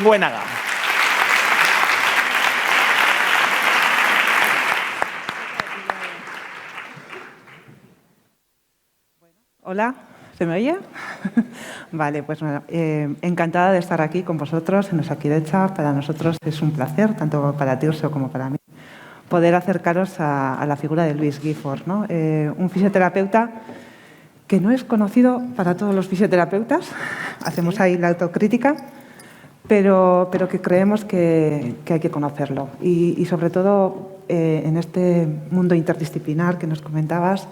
Buenaga. Hola, ¿se me oye? Vale, pues encantada de estar aquí con vosotros en Osakidetza. Para nosotros es un placer, tanto para Tirso como para mí, poder acercaros a la figura de Louis Gifford, ¿no? Un fisioterapeuta que no es conocido para todos los fisioterapeutas. Hacemos ahí la autocrítica, pero que creemos que hay que conocerlo. Y sobre todo, en este mundo interdisciplinar que nos comentabas,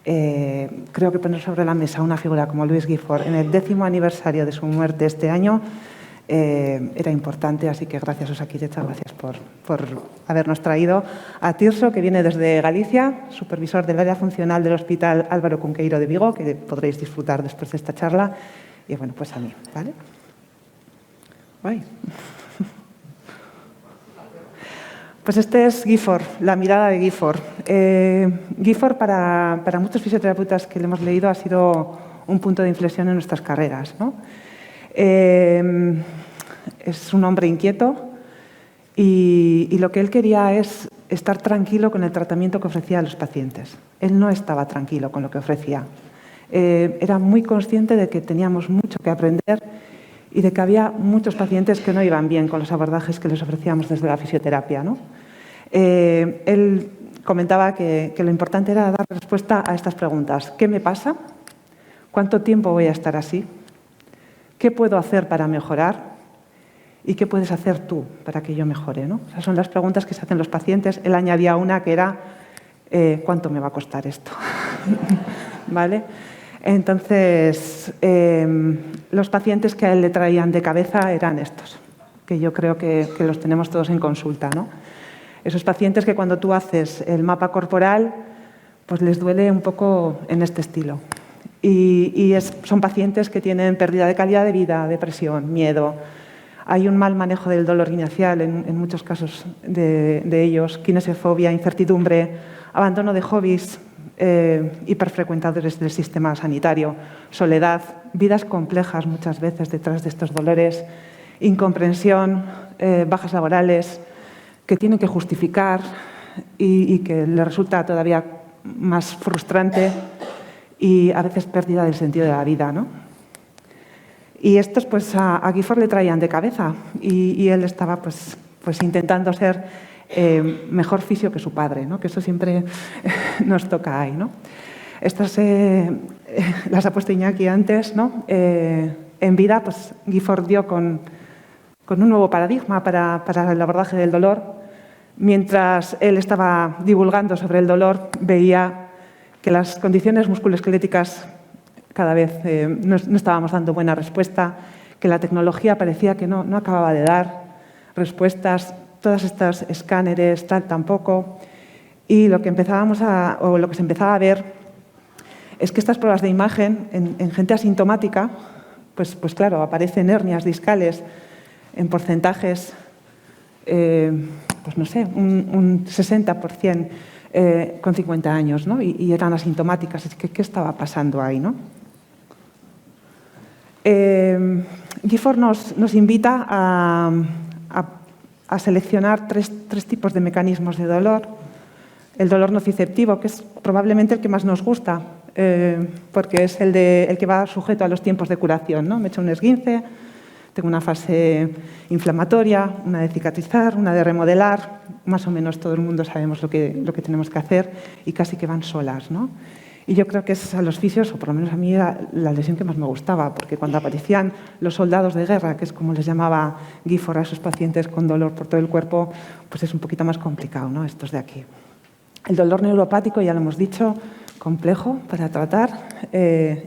creo que poner sobre la mesa una figura como Louis Gifford en el 10º aniversario de su muerte este año era importante, así que gracias Osakidetza, gracias por habernos traído a Tirso, que viene desde Galicia, supervisor del área funcional del Hospital Álvaro Cunqueiro de Vigo, que podréis disfrutar después de esta charla, y bueno, pues a mí, ¿vale? Guay. Pues este es Gifford, la mirada de Gifford. Gifford para muchos fisioterapeutas que le hemos leído ha sido un punto de inflexión en nuestras carreras, ¿no? Es un hombre inquieto y lo que él quería es estar tranquilo con el tratamiento que ofrecía a los pacientes. Él no estaba tranquilo con lo que ofrecía. Era muy consciente de que teníamos mucho que aprender y de que había muchos pacientes que no iban bien con los abordajes que les ofrecíamos desde la fisioterapia, ¿no? Él comentaba que lo importante era dar respuesta a estas preguntas. ¿Qué me pasa? ¿Cuánto tiempo voy a estar así? ¿Qué puedo hacer para mejorar? ¿Y qué puedes hacer tú para que yo mejore, ¿no? Esas son las preguntas que se hacen los pacientes. Él añadía una que era ¿cuánto me va a costar esto? ¿Vale? Entonces, los pacientes que a él le traían de cabeza eran estos, que yo creo que los tenemos todos en consulta, ¿no? Esos pacientes que cuando tú haces el mapa corporal, pues les duele un poco en este estilo. Son pacientes que tienen pérdida de calidad de vida, depresión, miedo. Hay un mal manejo del dolor inicial en muchos casos de ellos, kinesiofobia, incertidumbre, abandono de hobbies, hiperfrecuentadores del sistema sanitario, soledad, vidas complejas muchas veces detrás de estos dolores, incomprensión, bajas laborales que tienen que justificar y que les resulta todavía más frustrante y a veces pérdida del sentido de la vida, ¿no? Y estos pues a Gifford le traían de cabeza y él estaba pues intentando ser mejor fisio que su padre, ¿no? Que eso siempre nos toca ahí, ¿no? Estas las ha puesto Iñaki antes, ¿no? En vida pues Gifford dio con un nuevo paradigma para el abordaje del dolor. Mientras él estaba divulgando sobre el dolor, veía que las condiciones musculoesqueléticas cada vez no estábamos dando buena respuesta, que la tecnología parecía que no acababa de dar respuestas, todas estas escáneres, tampoco. Y lo que se empezaba a ver es que estas pruebas de imagen en gente asintomática, pues claro, aparecen hernias discales en porcentajes, pues no sé, un 60% con 50 años, ¿no? Y eran asintomáticas. Es que, ¿qué estaba pasando ahí, no? Gifford nos invita a seleccionar tres tipos de mecanismos de dolor. El dolor nociceptivo, que es probablemente el que más nos gusta, porque es el que va sujeto a los tiempos de curación, ¿no? Me he hecho un esguince, tengo una fase inflamatoria, una de cicatrizar, una de remodelar. Más o menos todo el mundo sabemos lo que tenemos que hacer y casi que van solas, ¿no? Y yo creo que es a los fisios, o por lo menos a mí, era la lesión que más me gustaba, porque cuando aparecían los soldados de guerra, que es como les llamaba Gifford a esos pacientes con dolor por todo el cuerpo, pues es un poquito más complicado, ¿no? Estos de aquí. El dolor neuropático, ya lo hemos dicho, complejo para tratar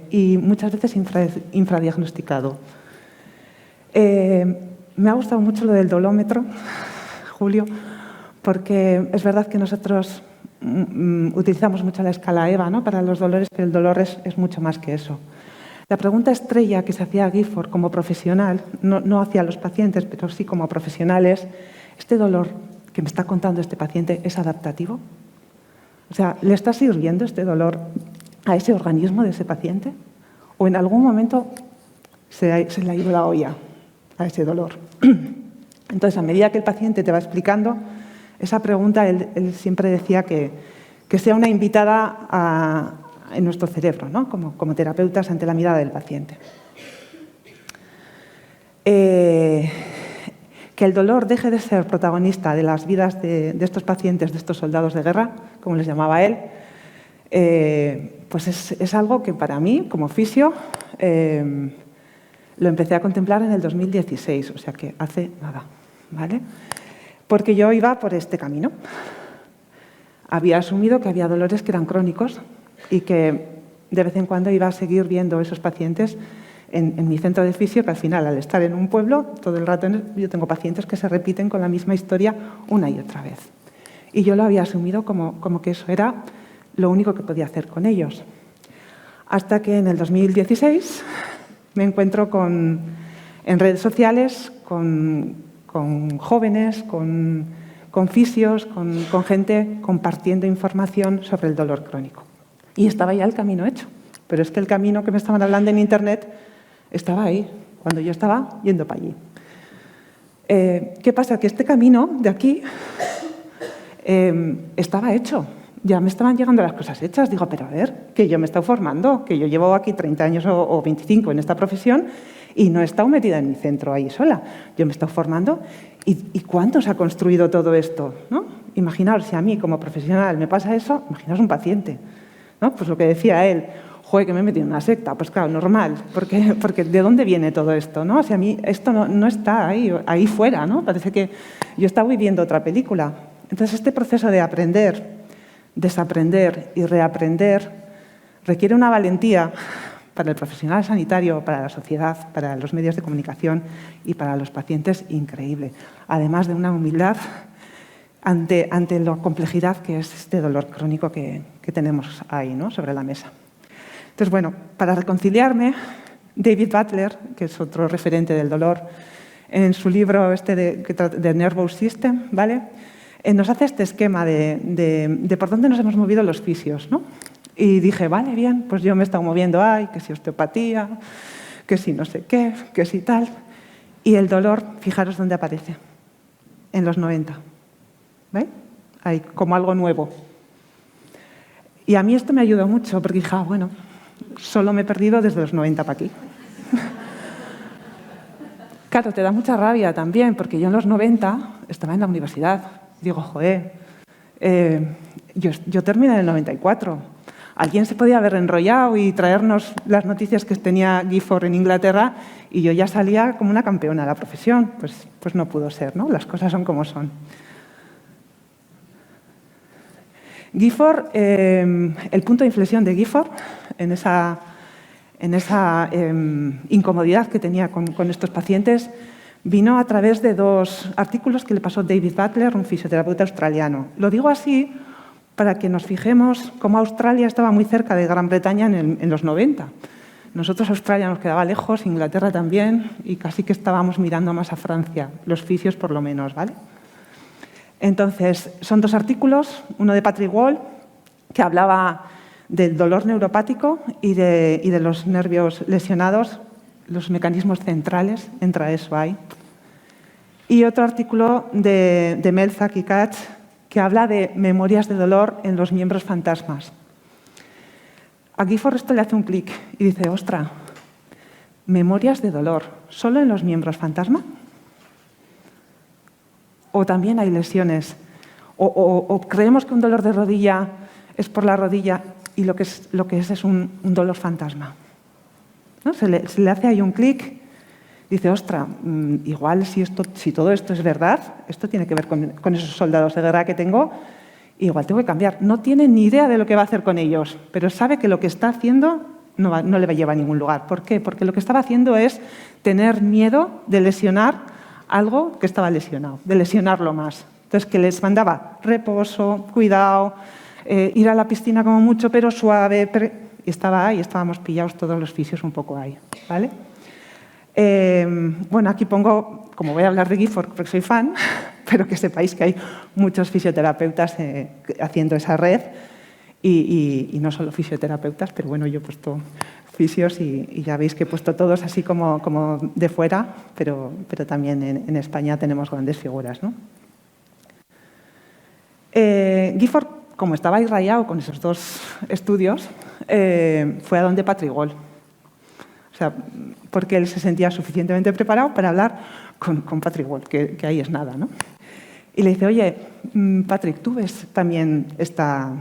y muchas veces infradiagnosticado. Me ha gustado mucho lo del dolómetro, Julio, porque es verdad que nosotros utilizamos mucho la escala EVA, ¿no? Para los dolores, pero el dolor es mucho más que eso. La pregunta estrella que se hacía a Gifford como profesional, no hacia los pacientes, pero sí como profesionales, ¿este dolor que me está contando este paciente es adaptativo? O sea, ¿le está sirviendo este dolor a ese organismo de ese paciente? ¿O en algún momento se le ha ido la olla a ese dolor. Entonces, a medida que el paciente te va explicando esa pregunta, él siempre decía que sea una invitada en nuestro cerebro, ¿no? como terapeutas ante la mirada del paciente. Que el dolor deje de ser protagonista de las vidas de estos pacientes, de estos soldados de guerra, como les llamaba él, pues es algo que para mí, como fisio, lo empecé a contemplar en el 2016, o sea que hace nada, ¿vale? Porque yo iba por este camino. Había asumido que había dolores que eran crónicos y que de vez en cuando iba a seguir viendo esos pacientes en mi centro de fisio, que al final, al estar en un pueblo, todo el rato yo tengo pacientes que se repiten con la misma historia una y otra vez. Y yo lo había asumido como que eso era lo único que podía hacer con ellos. Hasta que en el 2016 me encuentro en redes sociales con jóvenes, con fisios, con gente compartiendo información sobre el dolor crónico. Y estaba ya el camino hecho. Pero es que el camino que me estaban hablando en Internet estaba ahí, cuando yo estaba yendo para allí. ¿Qué pasa? Que este camino de aquí estaba hecho. Ya me estaban llegando las cosas hechas. Digo, pero a ver, que yo me he estado formando, que yo llevo aquí 30 años o 25 en esta profesión y no he estado metida en mi centro ahí sola. Yo me he estado formando. ¿Y cuánto se ha construido todo esto? ¿No? Imaginaos, si a mí como profesional me pasa eso, imaginaos un paciente, ¿no? Pues lo que decía él, joder, que me he metido en una secta. Pues claro, normal, porque ¿de dónde viene todo esto? ¿No? O sea, a mí esto no está ahí fuera, ¿no? Parece que yo estaba viviendo otra película. Entonces, este proceso de aprender, desaprender y reaprender requiere una valentía para el profesional sanitario, para la sociedad, para los medios de comunicación y para los pacientes increíble. Además de una humildad ante la complejidad que es este dolor crónico que tenemos ahí, ¿no? Sobre la mesa. Entonces, bueno, para reconciliarme, David Butler, que es otro referente del dolor, en su libro de Nervous System, ¿vale? Nos hace este esquema de por dónde nos hemos movido los fisios, ¿no? Y dije, vale, bien, pues yo me he estado moviendo, que si osteopatía, que si no sé qué, que si tal. Y el dolor, fijaros dónde aparece, en los 90. ¿Veis? Ahí, como algo nuevo. Y a mí esto me ayudó mucho, porque dije, bueno, solo me he perdido desde los 90 para aquí. Claro, te da mucha rabia también, porque yo en los 90 estaba en la universidad. Digo, joder, yo terminé en el 94. Alguien se podía haber enrollado y traernos las noticias que tenía Gifford en Inglaterra y yo ya salía como una campeona de la profesión. Pues no pudo ser, ¿no? Las cosas son como son. Gifford, el punto de inflexión de Gifford en esa incomodidad que tenía con estos pacientes vino a través de 2 artículos que le pasó David Butler, un fisioterapeuta australiano. Lo digo así para que nos fijemos cómo Australia estaba muy cerca de Gran Bretaña en los 90. Nosotros Australia nos quedaba lejos, Inglaterra también, y casi que estábamos mirando más a Francia, los fisios por lo menos, ¿vale? Entonces, son 2 artículos, uno de Patrick Wall, que hablaba del dolor neuropático y de los nervios lesionados, los mecanismos centrales, entra eso ahí. Y otro artículo de Melzack y Katz, que habla de memorias de dolor en los miembros fantasmas. A Gifford esto le hace un clic y dice, ostras, memorias de dolor, ¿solo en los miembros fantasma? ¿O también hay lesiones? ¿O creemos que un dolor de rodilla es por la rodilla y lo que es un dolor fantasma? ¿No? Se le hace ahí un clic. Dice, ostras, igual si todo esto es verdad, esto tiene que ver con esos soldados de guerra que tengo, igual tengo que cambiar. No tiene ni idea de lo que va a hacer con ellos, pero sabe que lo que está haciendo no le va a llevar a ningún lugar. ¿Por qué? Porque lo que estaba haciendo es tener miedo de lesionar algo que estaba lesionado, de lesionarlo más. Entonces, que les mandaba reposo, cuidado, ir a la piscina como mucho, pero suave. Y estaba ahí, estábamos pillados todos los fisios un poco ahí, ¿vale? Bueno, aquí pongo, como voy a hablar de Gifford porque soy fan, pero que sepáis que hay muchos fisioterapeutas haciendo esa red y no solo fisioterapeutas, pero bueno, yo he puesto fisios y ya veis que he puesto todos así como de fuera, pero también en España tenemos grandes figuras, ¿no? Gifford, como estaba ahí rayado con esos dos estudios, fue a donde Patrick Gold. O sea, porque él se sentía suficientemente preparado para hablar con Patrick Gold, que ahí es nada, ¿no? Y le dice, oye, Patrick, ¿tú ves también esta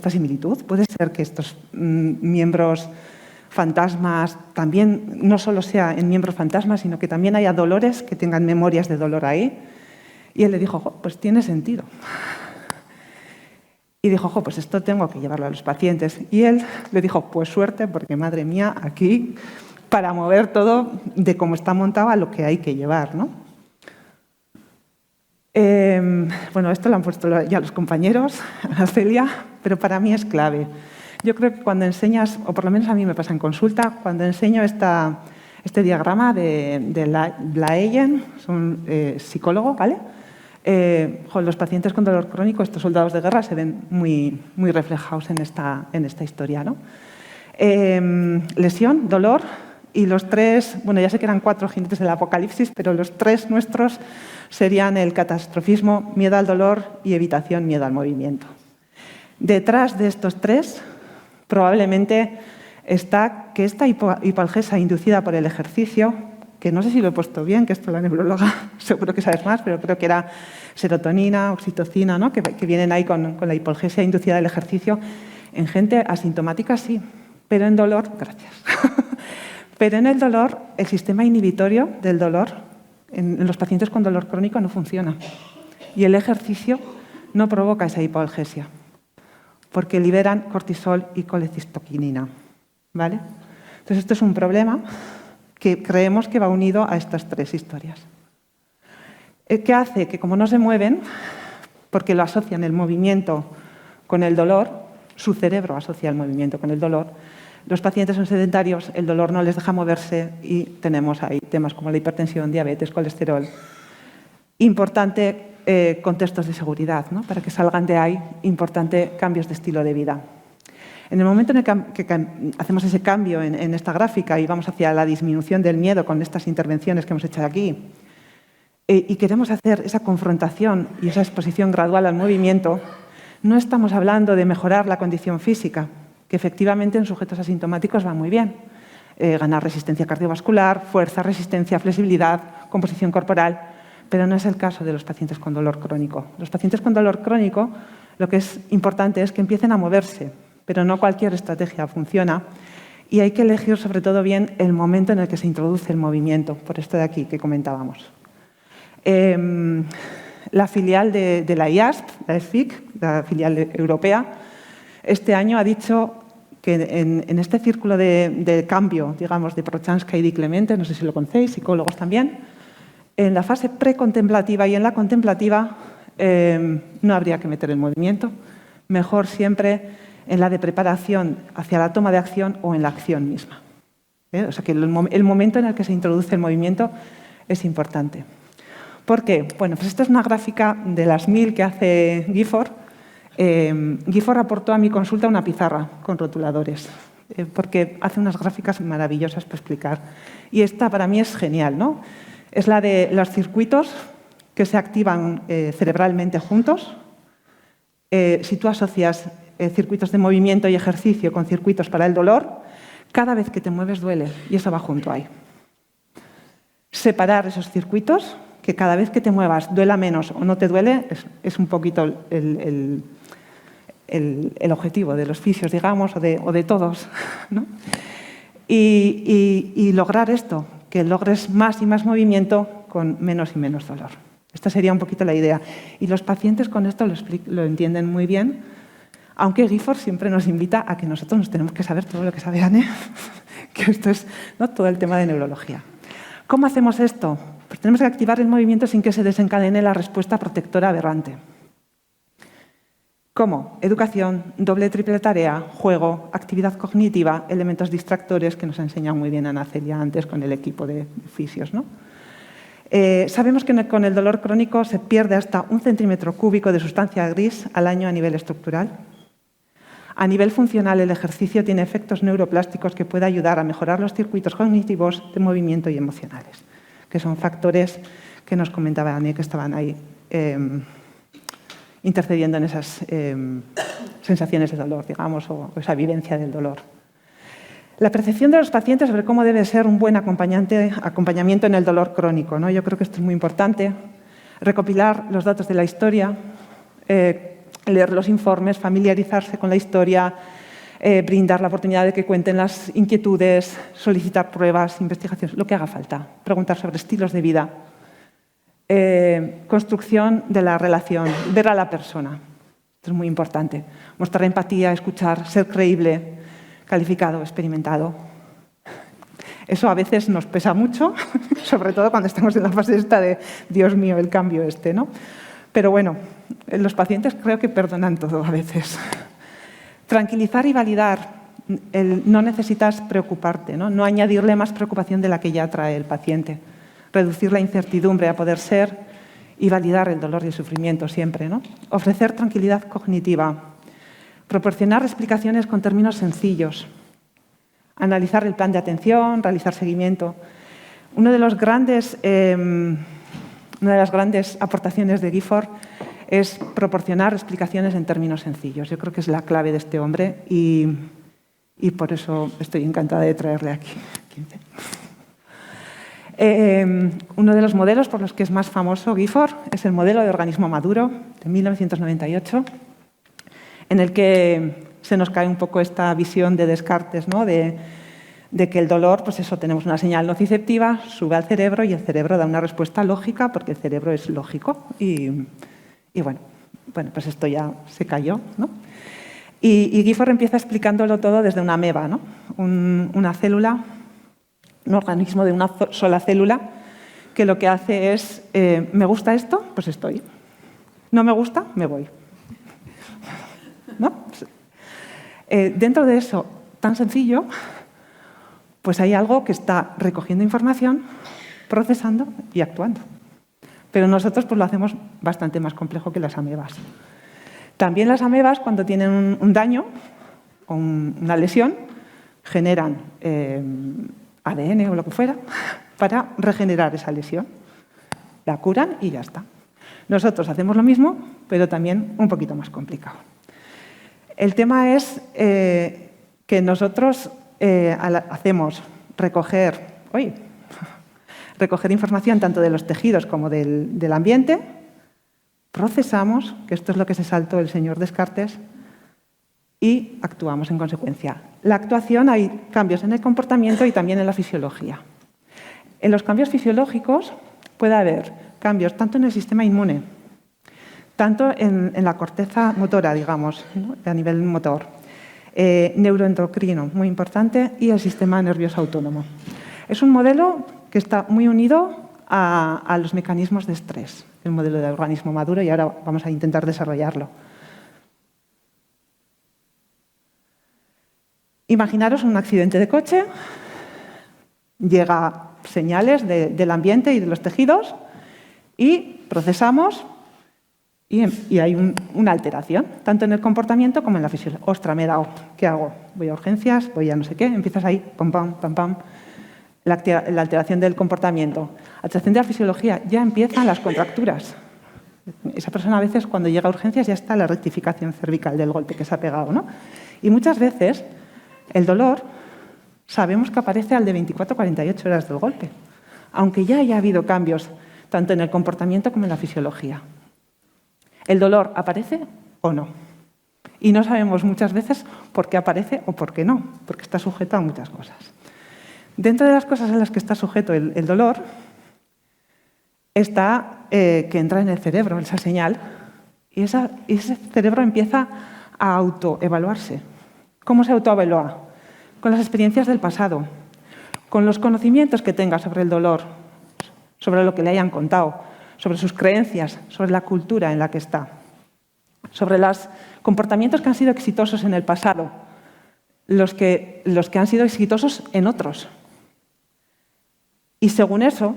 similitud? ¿Puede ser que estos miembros fantasmas también no solo sea en miembros fantasmas, sino que también haya dolores que tengan memorias de dolor ahí? Y él le dijo, pues tiene sentido. Y dijo, pues esto tengo que llevarlo a los pacientes. Y él le dijo, pues suerte, porque madre mía, aquí para mover todo de cómo está montado a lo que hay que llevar, ¿no? Bueno, esto lo han puesto ya los compañeros, Ana Celia, pero para mí es clave. Yo creo que cuando enseñas, o por lo menos a mí me pasa en consulta, cuando enseño este diagrama de Blaeyen, es un psicólogo, ¿vale? Los pacientes con dolor crónico, estos soldados de guerra, se ven muy reflejados en esta historia, ¿no? Lesión, dolor, y los tres, bueno, ya sé que eran 4 jinetes del apocalipsis, pero los 3 nuestros serían el catastrofismo, miedo al dolor y evitación, miedo al movimiento. Detrás de estos 3, probablemente está que esta hipoalgesia inducida por el ejercicio, que no sé si lo he puesto bien, que esto la neuróloga seguro que sabes más, pero creo que era serotonina, oxitocina, ¿no? que vienen ahí con la hipoalgesia inducida del ejercicio. En gente asintomática sí, pero en dolor, gracias. Pero en el dolor, el sistema inhibitorio del dolor en los pacientes con dolor crónico no funciona. Y el ejercicio no provoca esa hipoalgesia, porque liberan cortisol y colecistoquinina, ¿vale? Entonces, esto es un problema que creemos que va unido a estas 3 historias. ¿Qué hace? Que como no se mueven, porque lo asocian el movimiento con el dolor, su cerebro asocia el movimiento con el dolor, los pacientes son sedentarios, el dolor no les deja moverse y tenemos ahí temas como la hipertensión, diabetes, colesterol. Importante, contextos de seguridad, ¿no? Para que salgan de ahí, importante cambios de estilo de vida. En el momento en el que hacemos ese cambio en esta gráfica y vamos hacia la disminución del miedo con estas intervenciones que hemos hecho aquí, y queremos hacer esa confrontación y esa exposición gradual al movimiento, no estamos hablando de mejorar la condición física, que efectivamente en sujetos asintomáticos va muy bien. Ganar resistencia cardiovascular, fuerza, resistencia, flexibilidad, composición corporal, pero no es el caso de los pacientes con dolor crónico. Los pacientes con dolor crónico, lo que es importante es que empiecen a moverse, pero no cualquier estrategia funciona y hay que elegir sobre todo bien el momento en el que se introduce el movimiento, por esto de aquí que comentábamos. La filial de la IASP, la ESFIC, la filial europea, este año ha dicho que en este círculo de cambio, digamos, de Prochanska y Di Clemente, no sé si lo conocéis, psicólogos también, en la fase precontemplativa y en la contemplativa no habría que meter el movimiento, mejor siempre en la de preparación hacia la toma de acción o en la acción misma. O sea que el momento en el que se introduce el movimiento es importante. ¿Por qué? Bueno, pues esta es una gráfica de las 1000 que hace Gifford. Gifford aportó a mi consulta una pizarra con rotuladores, porque hace unas gráficas maravillosas para explicar. Y esta para mí es genial, ¿no? Es la de los circuitos que se activan cerebralmente juntos. Si tú asocias circuitos de movimiento y ejercicio con circuitos para el dolor, cada vez que te mueves duele y eso va junto ahí. Separar esos circuitos, que cada vez que te muevas duela menos o no te duele, es un poquito el objetivo de los fisios, digamos, o de todos, ¿no? Y lograr esto, que logres más y más movimiento con menos y menos dolor. Esta sería un poquito la idea. Y los pacientes con esto lo entienden muy bien, aunque Gifford siempre nos invita a que nosotros nos tenemos que saber todo lo que sabe Anne, que esto es, ¿no?, todo el tema de neurología. ¿Cómo hacemos esto? Pues tenemos que activar el movimiento sin que se desencadene la respuesta protectora aberrante. ¿Cómo? Educación, doble triple tarea, juego, actividad cognitiva, elementos distractores que nos ha enseñado muy bien Ana Celia antes con el equipo de fisios, ¿no? Sabemos que con el dolor crónico se pierde hasta 1 centímetro cúbico de sustancia gris al año a nivel estructural. A nivel funcional, el ejercicio tiene efectos neuroplásticos que pueden ayudar a mejorar los circuitos cognitivos de movimiento y emocionales, que son factores que nos comentaba Annie, que estaban ahí intercediendo en esas sensaciones de dolor, digamos, o esa vivencia del dolor. La percepción de los pacientes sobre cómo debe ser un buen acompañamiento en el dolor crónico, ¿no? Yo creo que esto es muy importante. Recopilar los datos de la historia, leer los informes, familiarizarse con la historia, brindar la oportunidad de que cuenten las inquietudes, solicitar pruebas, investigaciones, lo que haga falta, preguntar sobre estilos de vida, construcción de la relación, ver a la persona. Esto es muy importante. Mostrar empatía, escuchar, ser creíble, calificado, experimentado. Eso a veces nos pesa mucho, sobre todo cuando estamos en la fase esta de Dios mío, el cambio este, ¿no? Pero bueno, los pacientes creo que perdonan todo a veces. Tranquilizar y validar. No necesitas preocuparte, ¿no? No añadirle más preocupación de la que ya trae el paciente. Reducir la incertidumbre a poder ser y validar el dolor y el sufrimiento siempre, ¿no? Ofrecer tranquilidad cognitiva. Proporcionar explicaciones con términos sencillos. Analizar el plan de atención, realizar seguimiento. Una de las grandes aportaciones de Gifford es proporcionar explicaciones en términos sencillos. Yo creo que es la clave de este hombre y por eso estoy encantada de traerle aquí. Uno de los modelos por los que es más famoso Gifford es el modelo de organismo maduro de 1998, en el que se nos cae un poco esta visión de Descartes, ¿no? De que el dolor, pues eso, tenemos una señal nociceptiva, sube al cerebro y el cerebro da una respuesta lógica porque el cerebro es lógico. Y bueno, pues esto ya se cayó, ¿no? Y Gifford empieza explicándolo todo desde una ameba, ¿no? Una célula, un organismo de una sola célula que lo que hace es, ¿me gusta esto? Pues estoy. ¿No me gusta? Me voy. ¿No? Dentro de eso tan sencillo, pues hay algo que está recogiendo información, procesando y actuando. Pero nosotros pues, lo hacemos bastante más complejo que las amebas. También las amebas, cuando tienen un daño o una lesión, generan ADN o lo que fuera para regenerar esa lesión. La curan y ya está. Nosotros hacemos lo mismo, pero también un poquito más complicado. El tema es que nosotros hacemos recoger información tanto de los tejidos como del ambiente, procesamos, que esto es lo que se saltó el señor Descartes, y actuamos en consecuencia. La actuación, hay cambios en el comportamiento y también en la fisiología. En los cambios fisiológicos puede haber cambios tanto en el sistema inmune, tanto en la corteza motora, digamos, ¿no? A nivel motor, neuroendocrino, muy importante, y el sistema nervioso autónomo. Es un modelo que está muy unido a los mecanismos de estrés, el modelo de organismo maduro, y ahora vamos a intentar desarrollarlo. Imaginaros un accidente de coche, llega señales del ambiente y de los tejidos y procesamos y hay una alteración, tanto en el comportamiento como en la fisiología. ¡Ostras, me he dado! ¿Qué hago? Voy a urgencias, voy a no sé qué, empiezas ahí, pam, pam, pam, pam. La alteración del comportamiento. Alteración de la fisiología, ya empiezan las contracturas. Esa persona a veces cuando llega a urgencias ya está la rectificación cervical del golpe que se ha pegado, ¿no? Y muchas veces el dolor sabemos que aparece al de 24 a 48 horas del golpe, aunque ya haya habido cambios tanto en el comportamiento como en la fisiología. El dolor aparece o no. Y no sabemos muchas veces por qué aparece o por qué no, porque está sujeto a muchas cosas. Dentro de las cosas en las que está sujeto el dolor está que entra en el cerebro esa señal y ese cerebro empieza a autoevaluarse. ¿Cómo se autoevalúa? Con las experiencias del pasado, con los conocimientos que tenga sobre el dolor, sobre lo que le hayan contado, sobre sus creencias, sobre la cultura en la que está, sobre los comportamientos que han sido exitosos en el pasado, los que han sido exitosos en otros. Y según eso,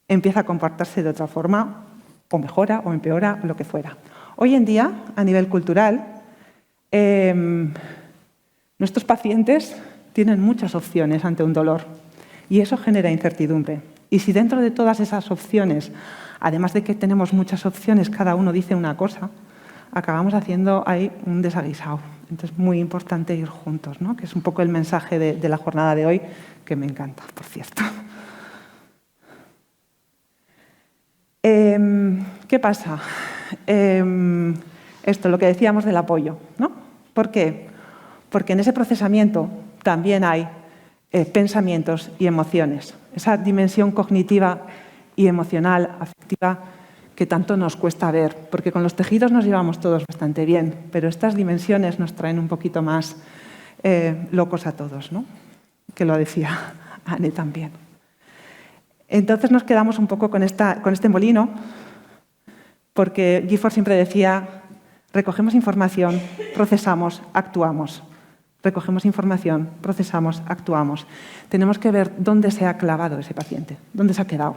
empieza a comportarse de otra forma, o mejora, o empeora, lo que fuera. Hoy en día, a nivel cultural, Nuestros pacientes tienen muchas opciones ante un dolor y eso genera incertidumbre. Y si dentro de todas esas opciones, además de que tenemos muchas opciones, cada uno dice una cosa, acabamos haciendo ahí un desaguisado. Entonces, es muy importante ir juntos, ¿no? Que es un poco el mensaje de la jornada de hoy, que me encanta, por cierto. ¿Qué pasa? Esto, lo que decíamos del apoyo, ¿no? ¿Por qué? Porque en ese procesamiento también hay pensamientos y emociones. Esa dimensión cognitiva y emocional, afectiva, que tanto nos cuesta ver, porque con los tejidos nos llevamos todos bastante bien, pero estas dimensiones nos traen un poquito más locos a todos, ¿no? Que lo decía Anne también. Entonces nos quedamos un poco con este molino, porque Gifford siempre decía, recogemos información, procesamos, actuamos. Recogemos información, procesamos, actuamos. Tenemos que ver dónde se ha clavado ese paciente, dónde se ha quedado,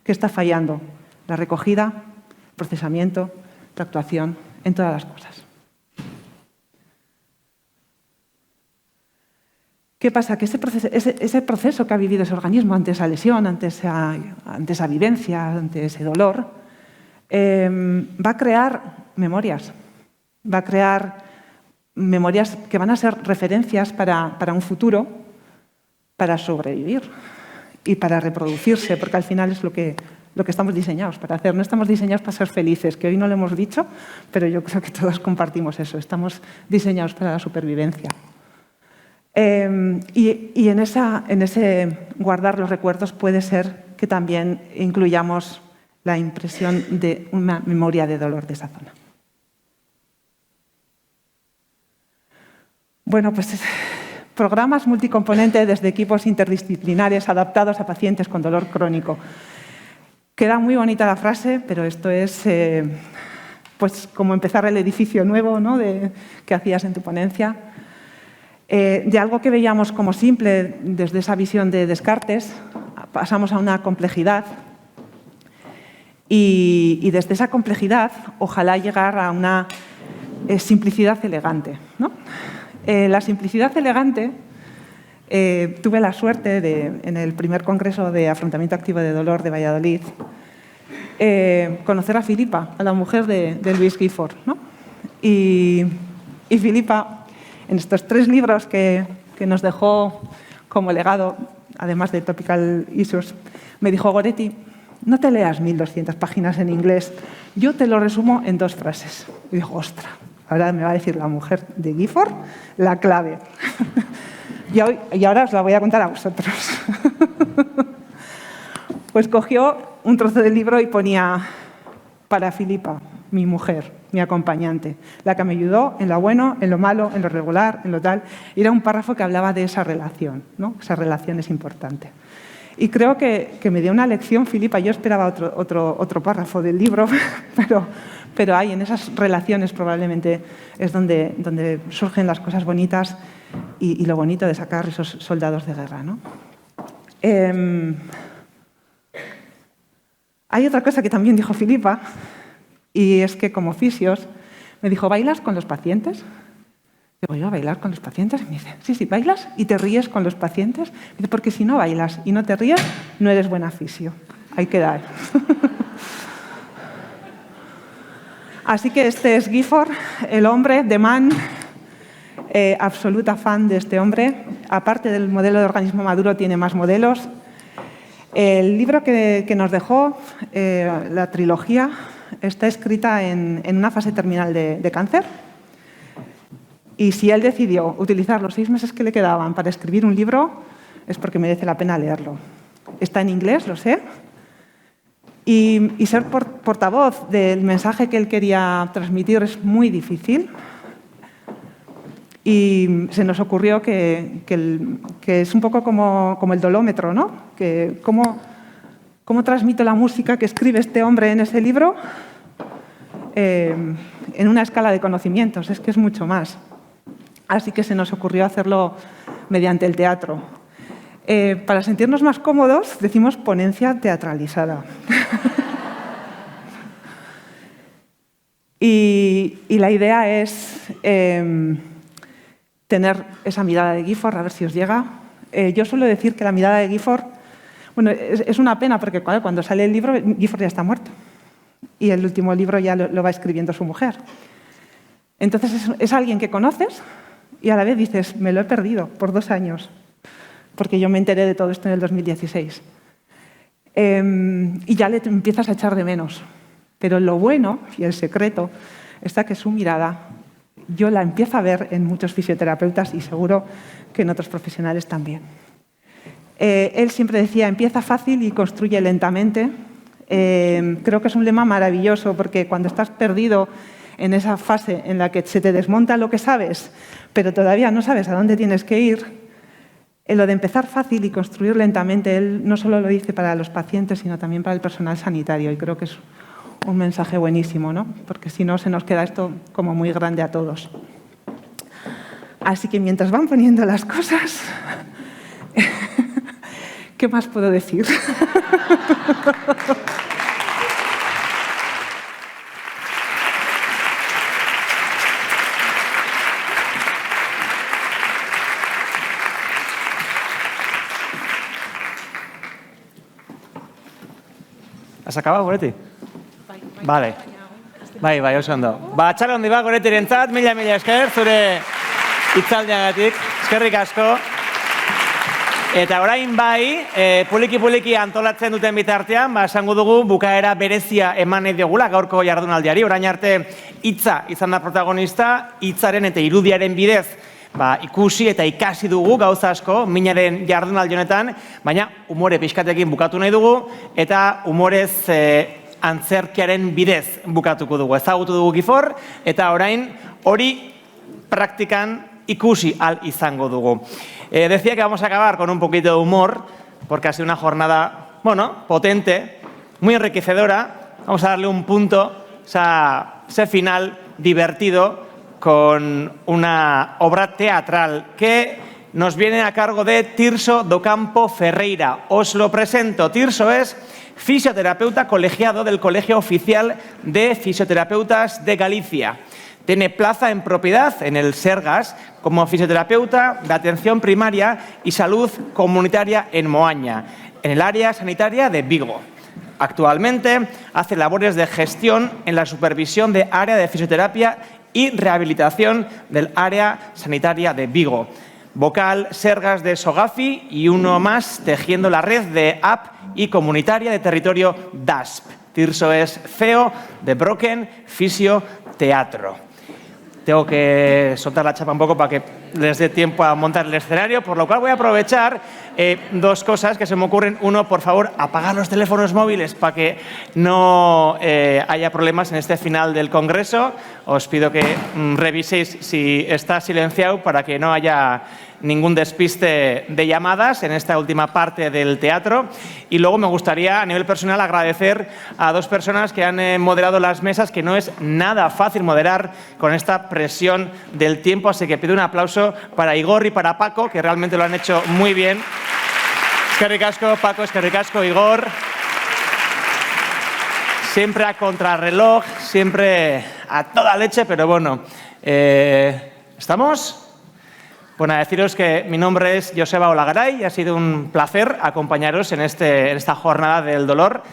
qué está fallando. La recogida, el procesamiento, la actuación, en todas las cosas. ¿Qué pasa? Que ese proceso que ha vivido ese organismo ante esa lesión, ante esa vivencia, ante ese dolor, va a crear memorias. Va a crear memorias que van a ser referencias para un futuro, para sobrevivir y para reproducirse, porque al final es lo que estamos diseñados para hacer. No estamos diseñados para ser felices, que hoy no lo hemos dicho, pero yo creo que todos compartimos eso. Estamos diseñados para la supervivencia. Y en ese guardar los recuerdos puede ser que también incluyamos la impresión de una memoria de dolor de esa zona. Bueno, pues programas multicomponentes desde equipos interdisciplinares adaptados a pacientes con dolor crónico. Queda muy bonita la frase, pero esto es pues como empezar el edificio nuevo, ¿no? que hacías en tu ponencia. De algo que veíamos como simple desde esa visión de Descartes, pasamos a una complejidad y desde esa complejidad ojalá llegar a una simplicidad elegante, ¿no? La simplicidad elegante, tuve la suerte en el primer congreso de afrontamiento activo de dolor de Valladolid, conocer a Filipa, a la mujer de Louise Gifford, ¿no? Y Filipa, en estos 3 libros que nos dejó como legado, además de Topical Issues, me dijo, Goretti, no te leas 1200 páginas en inglés, yo te lo resumo en 2 frases. Y dijo, ostras, ahora me va a decir la mujer de Gifford la clave. Y ahora os la voy a contar a vosotros. Pues cogió un trozo del libro y ponía para Filipa, mi mujer, mi acompañante, la que me ayudó en lo bueno, en lo malo, en lo regular, en lo tal. Y era un párrafo que hablaba de esa relación, ¿no? Esa relación es importante. Y creo que me dio una lección Filipa. Yo esperaba otro párrafo del libro, pero hay en esas relaciones probablemente es donde surgen las cosas bonitas y lo bonito de sacar esos soldados de guerra, ¿no? Hay otra cosa que también dijo Filipa, y es que como fisios me dijo, ¿bailas con los pacientes? Digo, ¿yo a bailar con los pacientes? Y me dice, sí, ¿bailas y te ríes con los pacientes? Me dice, porque si no bailas y no te ríes, no eres buena fisio. Ahí queda. Así que este es Gifford, el hombre, The Man, absoluta fan de este hombre. Aparte del modelo de organismo maduro, tiene más modelos. El libro que nos dejó, la trilogía, está escrita en una fase terminal de cáncer. Y si él decidió utilizar los 6 meses que le quedaban para escribir un libro, es porque merece la pena leerlo. Está en inglés, lo sé. Y ser portavoz del mensaje que él quería transmitir es muy difícil. Y se nos ocurrió que es un poco como el dolómetro, ¿no? Que cómo transmite la música que escribe este hombre en ese libro en una escala de conocimientos. Es que es mucho más. Así que se nos ocurrió hacerlo mediante el teatro. Para sentirnos más cómodos, decimos ponencia teatralizada. Y la idea es tener esa mirada de Gifford, a ver si os llega. Yo suelo decir que la mirada de Gifford, bueno, es una pena porque cuando sale el libro, Gifford ya está muerto. Y el último libro ya lo va escribiendo su mujer. Entonces es alguien que conoces y a la vez dices, me lo he perdido por 2 años, porque yo me enteré de todo esto en el 2016. Y ya le empiezas a echar de menos. Pero lo bueno y el secreto está que su mirada yo la empiezo a ver en muchos fisioterapeutas y seguro que en otros profesionales también. Él siempre decía, empieza fácil y construye lentamente. Creo que es un lema maravilloso porque cuando estás perdido en esa fase en la que se te desmonta lo que sabes, pero todavía no sabes a dónde tienes que ir, lo de empezar fácil y construir lentamente, él no solo lo dice para los pacientes, sino también para el personal sanitario, y creo que es un mensaje buenísimo, ¿no? Porque si no, se nos queda esto como muy grande a todos. Así que mientras van poniendo las cosas, ¿qué más puedo decir? ¿Has acabado, Goretti? Vale. Bai, oso ondo. Txalo handi bat Goretirentzat, mila esker, zure hitzaldiagatik. Eskerrik asko. Eta orain bai, poliki antolatzen duten bitartean, esango dugu bukaera berezia eman nahi diogula gaurko jardunaldiari. Orain arte hitza izan da protagonista, hitzaren eta irudiaren bidez ikusi eta ikasi dugu gauza asko, minaren jardunaldi honetan, baina umore pixkatekin bukatu nahi dugu, eta umorez antzerkiaren bidez bukatuko dugu. Ezagutu dugu Gifford, eta orain hori praktikan ikusi al izango dugu. Decía que vamos a acabar con un poquito de humor, porque ha sido una jornada, bueno, potente, muy enriquecedora. Vamos a darle un punto, ese final divertido, con una obra teatral que nos viene a cargo de Tirso do Campo Ferreira. Os lo presento. Tirso es fisioterapeuta colegiado del Colegio Oficial de Fisioterapeutas de Galicia. Tiene plaza en propiedad en el Sergas como fisioterapeuta de atención primaria y salud comunitaria en Moaña, en el área sanitaria de Vigo. Actualmente hace labores de gestión en la supervisión de área de fisioterapia y rehabilitación del área sanitaria de Vigo. Vocal Sergas de Sogafi y uno más tejiendo la red de app y comunitaria de territorio DASP. Tirso es CEO de Broken Fisio Teatro. Tengo que soltar la chapa un poco para que les dé tiempo a montar el escenario, por lo cual voy a aprovechar 2 cosas que se me ocurren. Uno, por favor, apagar los teléfonos móviles para que no haya problemas en este final del congreso. Os pido que reviséis si está silenciado para que no haya ningún despiste de llamadas en esta última parte del teatro. Y luego me gustaría, a nivel personal, agradecer a 2 personas que han moderado las mesas, que no es nada fácil moderar con esta presión del tiempo, así que pido un aplauso para Igor y para Paco, que realmente lo han hecho muy bien. Eskerrik asko, Paco, eskerrik asko, Igor. Siempre a contrarreloj, siempre a toda leche, pero bueno. ¿Estamos? Bueno, a deciros que mi nombre es Joseba Olagaray y ha sido un placer acompañaros en esta jornada del dolor.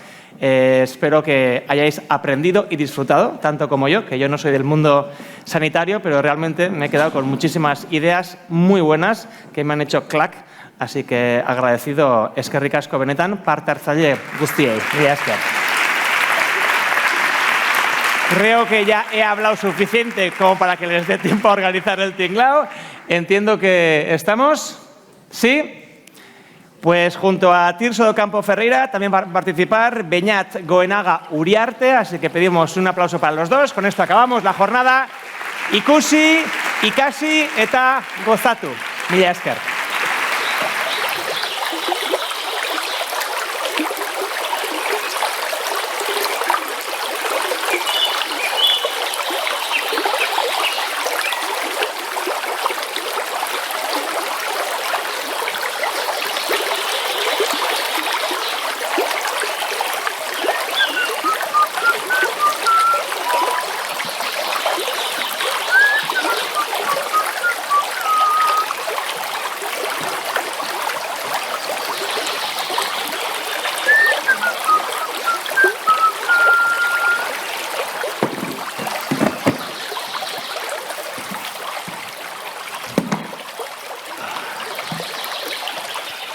Espero que hayáis aprendido y disfrutado, tanto como yo, que yo no soy del mundo sanitario, pero realmente me he quedado con muchísimas ideas muy buenas que me han hecho clac. Así que agradecido, eskerrik asko benetan, parte hartzaile guztiei. Mila esker. Creo que ya he hablado suficiente como para que les dé tiempo a organizar el tinglao. Entiendo que estamos. ¿Sí? Pues junto a Tirso do Campo Ferreira también va a participar Beñat Goenaga Uriarte, así que pedimos un aplauso para los 2. Con esto acabamos la jornada. Ikusi, ikasi eta gozatu. Mila esker.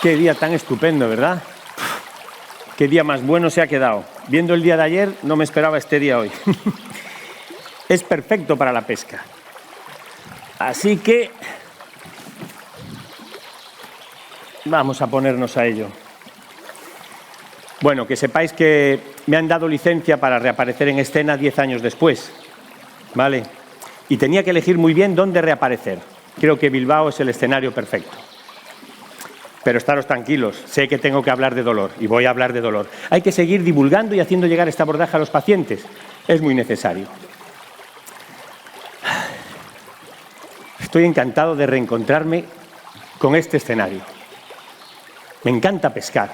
Qué día tan estupendo, ¿verdad? Qué día más bueno se ha quedado. Viendo el día de ayer, no me esperaba este día hoy. Es perfecto para la pesca. Así que vamos a ponernos a ello. Bueno, que sepáis que me han dado licencia para reaparecer en escena 10 años después, ¿vale? Y tenía que elegir muy bien dónde reaparecer. Creo que Bilbao es el escenario perfecto. Pero estaros tranquilos, sé que tengo que hablar de dolor y voy a hablar de dolor. Hay que seguir divulgando y haciendo llegar este abordaje a los pacientes. Es muy necesario. Estoy encantado de reencontrarme con este escenario. Me encanta pescar.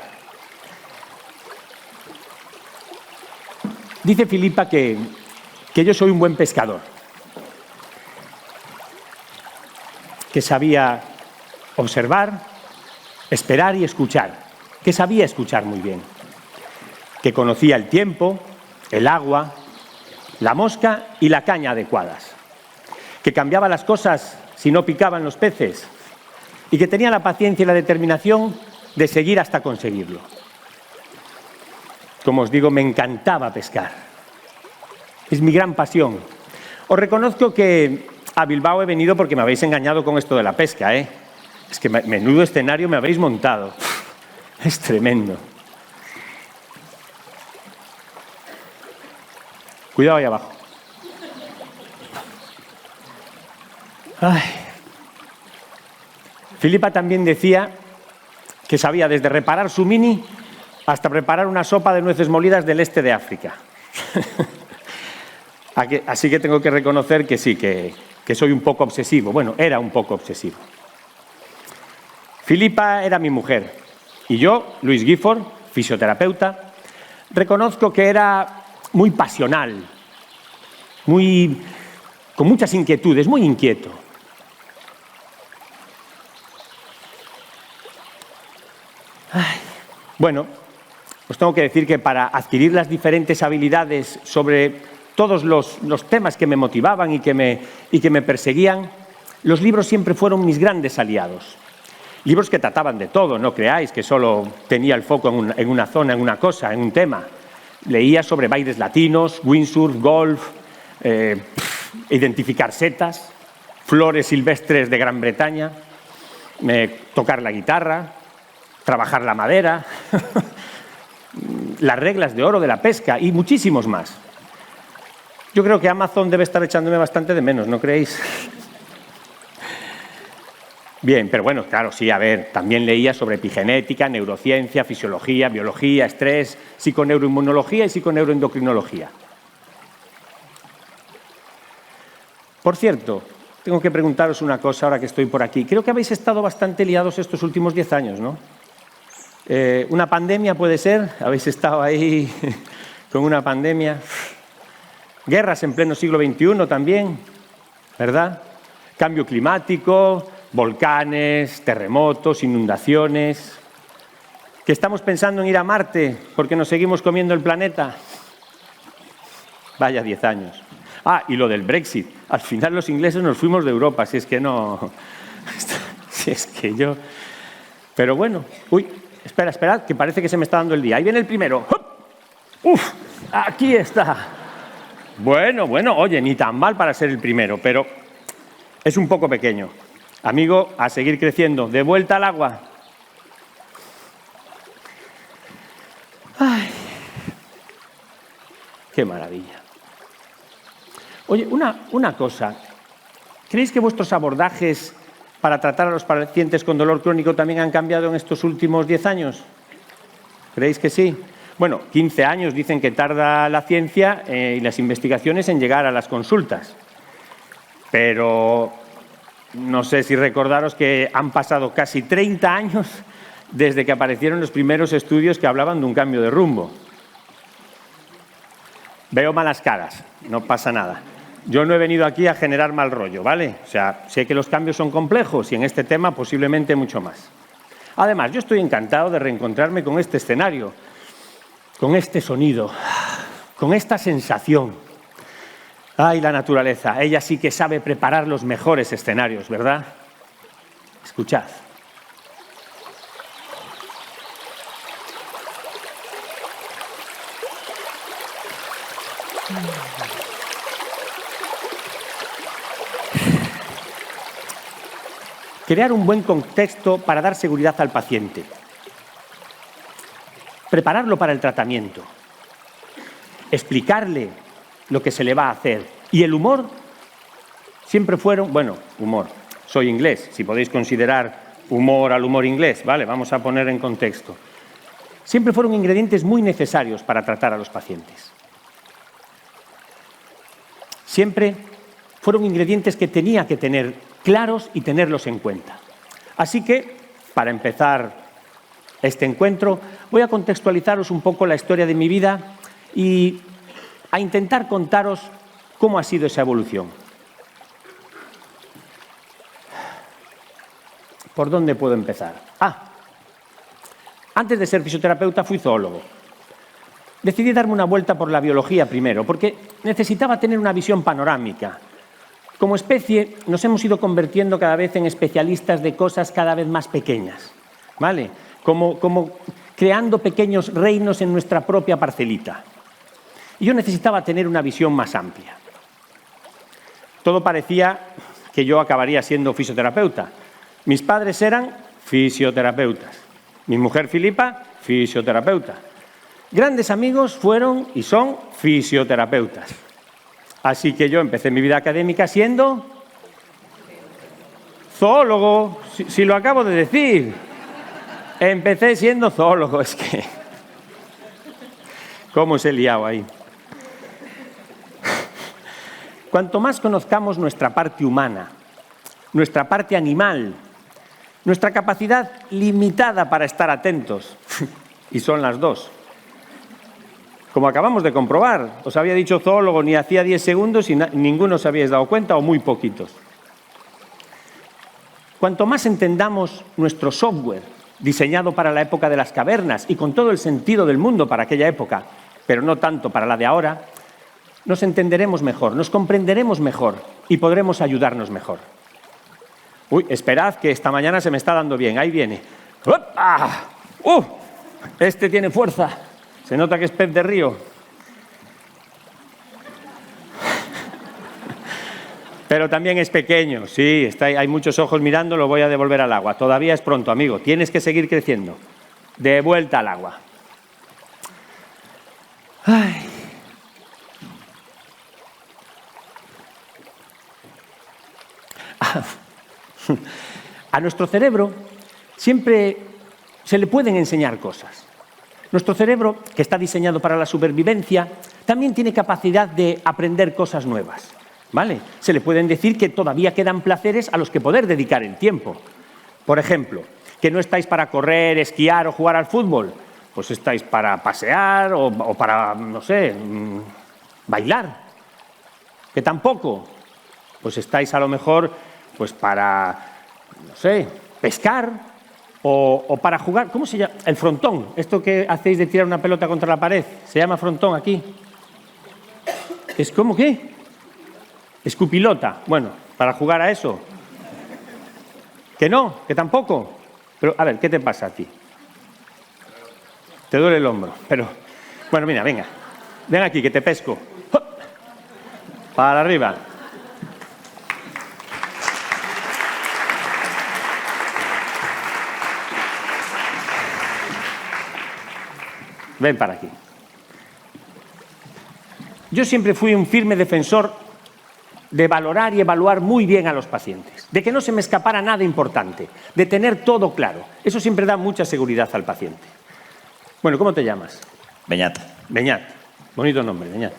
Dice Filipa que yo soy un buen pescador, que sabía observar, esperar y escuchar, que sabía escuchar muy bien, que conocía el tiempo, el agua, la mosca y la caña adecuadas, que cambiaba las cosas si no picaban los peces y que tenía la paciencia y la determinación de seguir hasta conseguirlo. Como os digo, me encantaba pescar. Es mi gran pasión. Os reconozco que a Bilbao he venido porque me habéis engañado con esto de la pesca, ¿eh? Es que menudo escenario me habéis montado. Es tremendo. Cuidado ahí abajo. Ay. Filipa también decía que sabía desde reparar su mini hasta preparar una sopa de nueces molidas del este de África. Así que tengo que reconocer que sí, que soy un poco obsesivo. Bueno, era un poco obsesivo. Filipa era mi mujer y yo, Luis Gifford, fisioterapeuta, reconozco que era muy pasional, con muchas inquietudes, muy inquieto. Ay. Bueno, os tengo que decir que para adquirir las diferentes habilidades sobre todos los temas que me motivaban y que me perseguían, los libros siempre fueron mis grandes aliados. Libros que trataban de todo, no creáis que solo tenía el foco en una zona, en una cosa, en un tema. Leía sobre bailes latinos, windsurf, golf, identificar setas, flores silvestres de Gran Bretaña, tocar la guitarra, trabajar la madera, las reglas de oro de la pesca y muchísimos más. Yo creo que Amazon debe estar echándome bastante de menos, ¿no creéis? Bien, pero bueno, claro, sí, a ver, también leía sobre epigenética, neurociencia, fisiología, biología, estrés, psiconeuroinmunología y psiconeuroendocrinología. Por cierto, tengo que preguntaros una cosa ahora que estoy por aquí. Creo que habéis estado bastante liados estos últimos 10 años, ¿no? ¿Una pandemia puede ser? ¿Habéis estado ahí con una pandemia? Guerras en pleno siglo XXI también, ¿verdad? Cambio climático, volcanes, terremotos, inundaciones. ¿Que estamos pensando en ir a Marte porque nos seguimos comiendo el planeta? Vaya 10 años. Ah, y lo del Brexit. Al final los ingleses nos fuimos de Europa, si es que no... Si es que yo... Pero bueno, uy, esperad, que parece que se me está dando el día. Ahí viene el primero. ¡Uf! Aquí está. Bueno, oye, ni tan mal para ser el primero, pero es un poco pequeño. Amigo, a seguir creciendo. De vuelta al agua. ¡Ay! ¡Qué maravilla! Oye, una cosa. ¿Creéis que vuestros abordajes para tratar a los pacientes con dolor crónico también han cambiado en estos últimos 10 años? ¿Creéis que sí? Bueno, 15 años dicen que tarda la ciencia y las investigaciones en llegar a las consultas. Pero no sé si recordaros que han pasado casi 30 años desde que aparecieron los primeros estudios que hablaban de un cambio de rumbo. Veo malas caras, no pasa nada. Yo no he venido aquí a generar mal rollo, ¿vale? O sea, sé que los cambios son complejos y en este tema posiblemente mucho más. Además, yo estoy encantado de reencontrarme con este escenario, con este sonido, con esta sensación. ¡Ay, la naturaleza! Ella sí que sabe preparar los mejores escenarios, ¿verdad? Escuchad. Crear un buen contexto para dar seguridad al paciente. Prepararlo para el tratamiento. Explicarle lo que se le va a hacer. Y el humor siempre fueron, bueno, humor, soy inglés, si podéis considerar humor al humor inglés, ¿vale? Vamos a poner en contexto. Siempre fueron ingredientes muy necesarios para tratar a los pacientes. Siempre fueron ingredientes que tenía que tener claros y tenerlos en cuenta. Así que, para empezar este encuentro, voy a contextualizaros un poco la historia de mi vida y a intentar contaros cómo ha sido esa evolución. ¿Por dónde puedo empezar? Antes de ser fisioterapeuta fui zoólogo. Decidí darme una vuelta por la biología primero, porque necesitaba tener una visión panorámica. Como especie nos hemos ido convirtiendo cada vez en especialistas de cosas cada vez más pequeñas, ¿vale? Como creando pequeños reinos en nuestra propia parcelita. Y yo necesitaba tener una visión más amplia. Todo parecía que yo acabaría siendo fisioterapeuta. Mis padres eran fisioterapeutas. Mi mujer Filipa, fisioterapeuta. Grandes amigos fueron y son fisioterapeutas. Así que yo empecé mi vida académica siendo zoólogo, si lo acabo de decir. Empecé siendo zoólogo, es que... ¿Cómo os he liado ahí? Cuanto más conozcamos nuestra parte humana, nuestra parte animal, nuestra capacidad limitada para estar atentos, y son las dos. Como acabamos de comprobar, os había dicho zoólogo ni hacía 10 segundos y ninguno os habíais dado cuenta o muy poquitos. Cuanto más entendamos nuestro software, diseñado para la época de las cavernas y con todo el sentido del mundo para aquella época, pero no tanto para la de ahora, nos entenderemos mejor, nos comprenderemos mejor y podremos ayudarnos mejor. Uy, esperad que esta mañana se me está dando bien, ahí viene. ¡Opa! Este tiene fuerza, se nota que es pez de río. Pero también es pequeño, sí, hay muchos ojos mirando, lo voy a devolver al agua. Todavía es pronto, amigo, tienes que seguir creciendo. De vuelta al agua. Ay. A nuestro cerebro siempre se le pueden enseñar cosas. Nuestro cerebro, que está diseñado para la supervivencia, también tiene capacidad de aprender cosas nuevas. ¿Vale? Se le pueden decir que todavía quedan placeres a los que poder dedicar el tiempo. Por ejemplo, que no estáis para correr, esquiar o jugar al fútbol, pues estáis para pasear o para, no sé, bailar. Que tampoco, pues estáis a lo mejor pues para, no sé, pescar o para jugar, ¿cómo se llama? El frontón, esto que hacéis de tirar una pelota contra la pared, ¿se llama frontón aquí? ¿Es como qué? Escupilota, bueno, para jugar a eso. Que no, que tampoco. Pero, a ver, ¿qué te pasa a ti? Te duele el hombro, pero... Bueno, mira, venga. Ven aquí, que te pesco. ¡Hop! Para arriba. Ven para aquí. Yo siempre fui un firme defensor de valorar y evaluar muy bien a los pacientes, de que no se me escapara nada importante, de tener todo claro. Eso siempre da mucha seguridad al paciente. Bueno, ¿cómo te llamas? Beñat. Beñat. Bonito nombre, Beñat.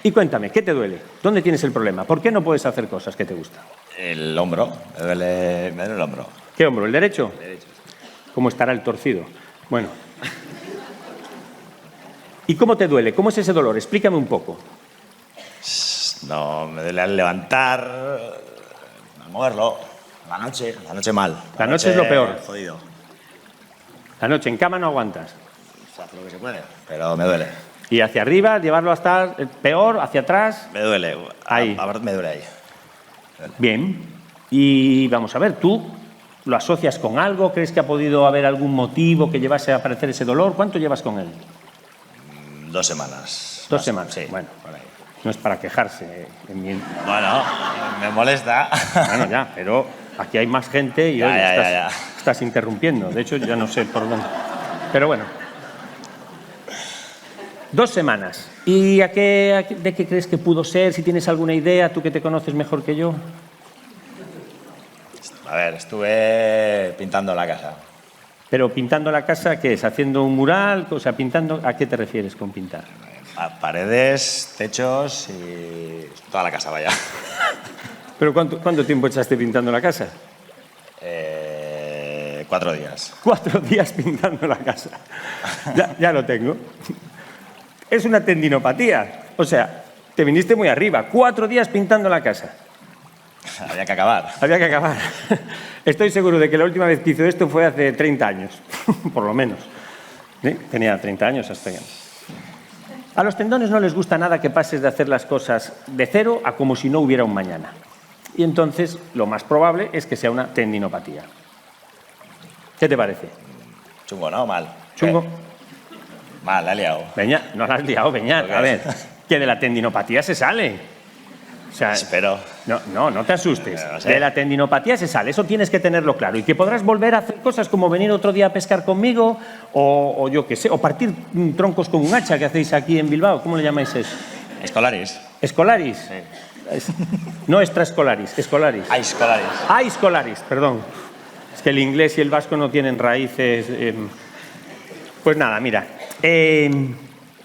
Y cuéntame, ¿qué te duele? ¿Dónde tienes el problema? ¿Por qué no puedes hacer cosas que te gustan? El hombro. Me duele el hombro. ¿Qué hombro? ¿El derecho? El derecho. ¿Cómo estará el torcido? Bueno. ¿Y cómo te duele? ¿Cómo es ese dolor? Explícame un poco. No, me duele al levantar, al moverlo. La noche mal. La noche es lo peor. Jodido. La noche en cama no aguantas. Se hace lo que se puede, pero me duele. Y hacia arriba, llevarlo hasta el peor, hacia atrás. Me duele. Ahí. A ver, me duele ahí. Bien. Y vamos a ver, ¿tú lo asocias con algo? ¿Crees que ha podido haber algún motivo que llevase a aparecer ese dolor? ¿Cuánto llevas con él? 2 semanas. 2 semanas. Sí. Bueno, por ahí. no es para quejarse. Bueno, me molesta. Bueno, ya, pero aquí hay más gente y Ya, oye, ya. estás interrumpiendo. De hecho, ya no sé por dónde. Pero bueno. 2 semanas. ¿Y de qué crees que pudo ser? Si tienes alguna idea, tú que te conoces mejor que yo. A ver, estuve pintando la casa. Pero pintando la casa, ¿qué es? ¿Haciendo un mural? O sea, pintando, ¿a qué te refieres con pintar? Paredes, techos y toda la casa, vaya. ¿Pero cuánto tiempo echaste pintando la casa? 4 días. 4 días pintando la casa. Ya lo tengo. Es una tendinopatía. O sea, te viniste muy arriba. 4 días pintando la casa. Había que acabar. Había que acabar. Estoy seguro de que la última vez que hice esto fue hace 30 años. Por lo menos. ¿Sí? Tenía 30 años hasta ya. A los tendones no les gusta nada que pases de hacer las cosas de cero a como si no hubiera un mañana. Y entonces lo más probable es que sea una tendinopatía. ¿Qué te parece? Chungo, ¿no? Mal. ¿Chungo? Mal, la he liado. Beñat, no la has liado, Beñat. ¿Por qué? A ver, que de la tendinopatía se sale. O sea, Espero. no te asustes. No sé. De la tendinopatía se sale, eso tienes que tenerlo claro. Y que podrás volver a hacer cosas como venir otro día a pescar conmigo o yo qué sé, o partir troncos con un hacha que hacéis aquí en Bilbao. ¿Cómo le llamáis eso? Escolaris. ¿Escolaris? Sí. No extraescolaris, escolaris. Ah, escolaris. Ah, escolaris, perdón. Es que el inglés y el vasco no tienen raíces. Pues nada, mira.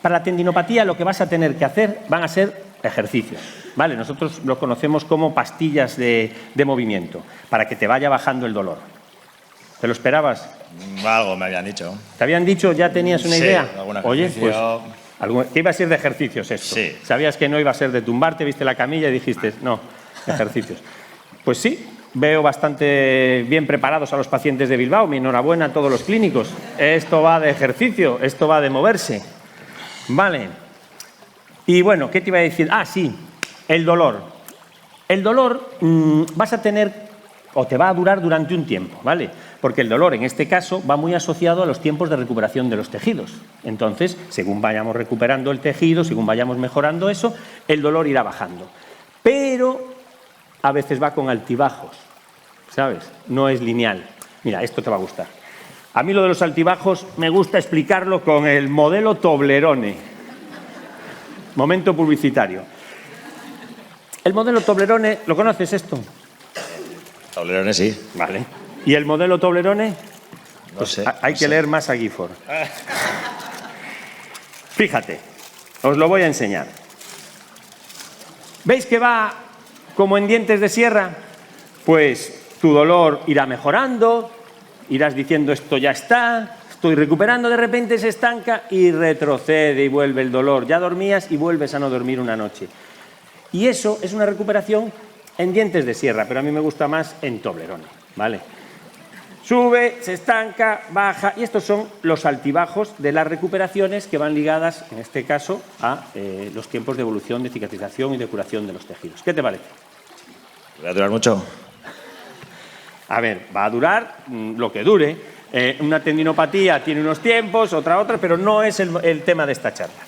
Para la tendinopatía lo que vas a tener que hacer van a ser ejercicios, ¿vale? Nosotros lo conocemos como pastillas de movimiento, para que te vaya bajando el dolor. ¿Te lo esperabas? Algo me habían dicho. ¿Te habían dicho, ya tenías una Sí, idea? algún Oye, ejercicio. pues, ¿qué iba a ser de ejercicios esto? Sí. Sabías que no iba a ser de tumbarte, viste la camilla y dijiste, no, ejercicios. Pues sí, veo bastante bien preparados a los pacientes de Bilbao. Mi enhorabuena a todos los clínicos. Esto va de ejercicio, esto va de moverse. Vale. Y bueno, ¿qué te iba a decir? Ah, sí, el dolor. El dolor vas a tener, o te va a durar durante un tiempo, ¿vale? Porque el dolor, en este caso, va muy asociado a los tiempos de recuperación de los tejidos. Entonces, según vayamos recuperando el tejido, según vayamos mejorando eso, el dolor irá bajando. Pero a veces va con altibajos, ¿sabes? No es lineal. Mira, esto te va a gustar. A mí lo de los altibajos me gusta explicarlo con el modelo Toblerone. Momento publicitario. El modelo Toblerone, ¿lo conoces esto? Toblerones, sí. Vale. ¿Y el modelo Toblerone? No sé. Hay que leer más a Gifford. Fíjate, os lo voy a enseñar. ¿Veis que va como en dientes de sierra? Pues tu dolor irá mejorando, irás diciendo esto ya está, estoy recuperando, de repente se estanca y retrocede y vuelve el dolor. Ya dormías y vuelves a no dormir una noche. Y eso es una recuperación en dientes de sierra, pero a mí me gusta más en Toblerone, ¿vale? Sube, se estanca, baja, y estos son los altibajos de las recuperaciones que van ligadas, en este caso, a los tiempos de evolución, de cicatrización y de curación de los tejidos. ¿Qué te parece? ¿Va a durar mucho? A ver, va a durar lo que dure. Una tendinopatía tiene unos tiempos, otra, pero no es el tema de esta charla.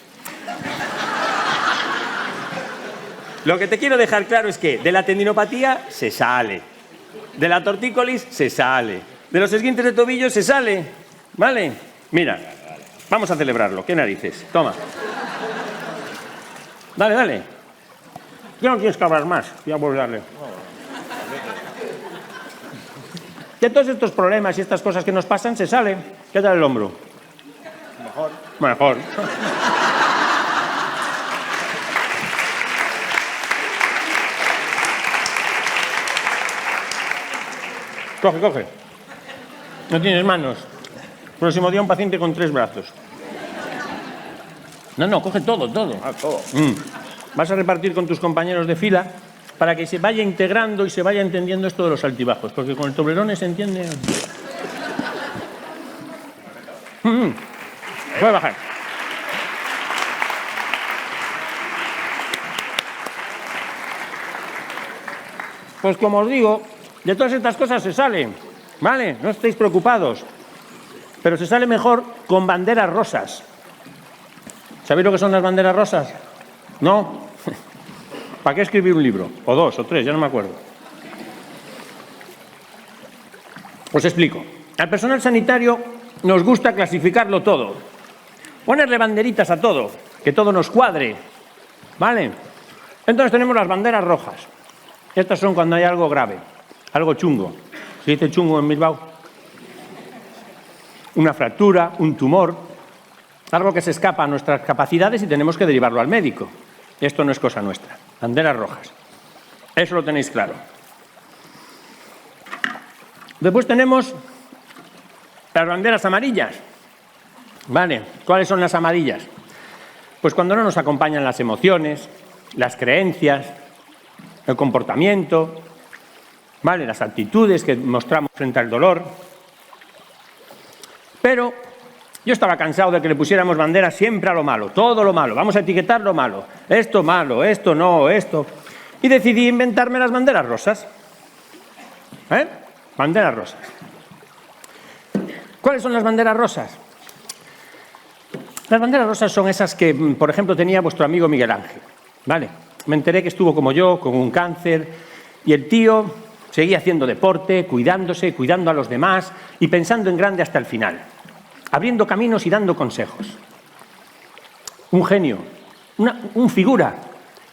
Lo que te quiero dejar claro es que de la tendinopatía se sale, de la tortícolis se sale, de los esguinces de tobillo se sale, ¿vale? Mira, vamos a celebrarlo, ¿qué narices? Toma. Dale, dale. ¿Qué no quieres cabrar más? Ya voy a darle. De todos estos problemas y estas cosas que nos pasan se sale. ¿Qué tal el hombro? Mejor. Coge. No tienes manos. Próximo día un paciente con 3 brazos. No, coge todo. Todo. Vas a repartir con tus compañeros de fila para que se vaya integrando y se vaya entendiendo esto de los altibajos, porque con el Toblerone se entiende. Voy a bajar. Pues como os digo, de todas estas cosas se sale, ¿vale? No estéis preocupados. Pero se sale mejor con banderas rosas. ¿Sabéis lo que son las banderas rosas? ¿No? ¿Para qué escribir un libro? O 2 o 3, ya no me acuerdo. Os explico. Al personal sanitario nos gusta clasificarlo todo. Ponerle banderitas a todo, que todo nos cuadre. ¿Vale? Entonces tenemos las banderas rojas. Estas son cuando hay algo grave, algo chungo. ¿Se dice chungo en Bilbao? Una fractura, un tumor, algo que se escapa a nuestras capacidades y tenemos que derivarlo al médico. Esto no es cosa nuestra. Banderas rojas. Eso lo tenéis claro. Después tenemos las banderas amarillas. ¿Vale? ¿Cuáles son las amarillas? Pues cuando no nos acompañan las emociones, las creencias, el comportamiento, ¿vale? Las actitudes que mostramos frente al dolor. Pero yo estaba cansado de que le pusiéramos banderas siempre a lo malo, todo lo malo. Vamos a etiquetar lo malo. Esto malo, esto no, esto. Y decidí inventarme las banderas rosas. Banderas rosas. ¿Cuáles son las banderas rosas? Las banderas rosas son esas que, por ejemplo, tenía vuestro amigo Miguel Ángel. ¿Vale? Me enteré que estuvo como yo, con un cáncer, y el tío seguía haciendo deporte, cuidándose, cuidando a los demás y pensando en grande hasta el final, abriendo caminos y dando consejos. Un genio, un figura,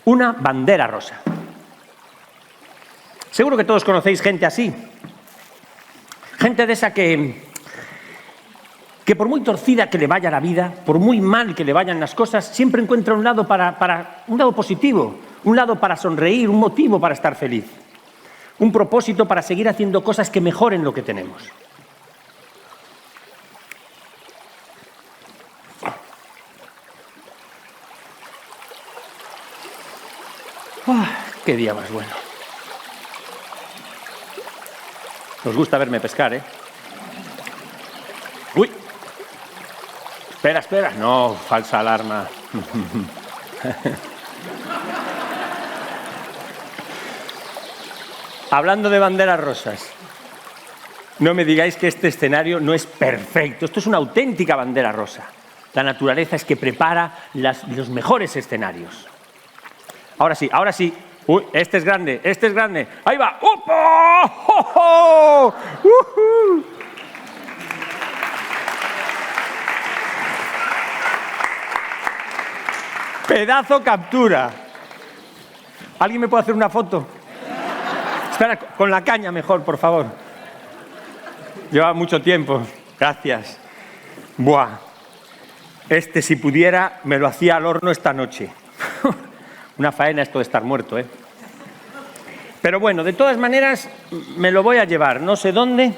una bandera rosa. Seguro que todos conocéis gente así. Gente de esa que por muy torcida que le vaya la vida, por muy mal que le vayan las cosas, siempre encuentra un lado un lado positivo, un lado para sonreír, un motivo para estar feliz, un propósito para seguir haciendo cosas que mejoren lo que tenemos. ¡Qué día más bueno! Os gusta verme pescar, ¿eh? ¡Uy! Espera, espera. No, falsa alarma. Hablando de banderas rosas, no me digáis que este escenario no es perfecto. Esto es una auténtica bandera rosa. La naturaleza es que prepara los mejores escenarios. Ahora sí, ahora sí. Uy, este es grande, este es grande. ¡Ahí va! ¡Opa! ¡Oh, oh! Pedazo captura. ¿Alguien me puede hacer una foto? Espera, con la caña mejor, por favor. Lleva mucho tiempo. Gracias. Buah. Este, si pudiera, me lo hacía al horno esta noche. Una faena esto de estar muerto, ¿eh? Pero bueno, de todas maneras, me lo voy a llevar. No sé dónde,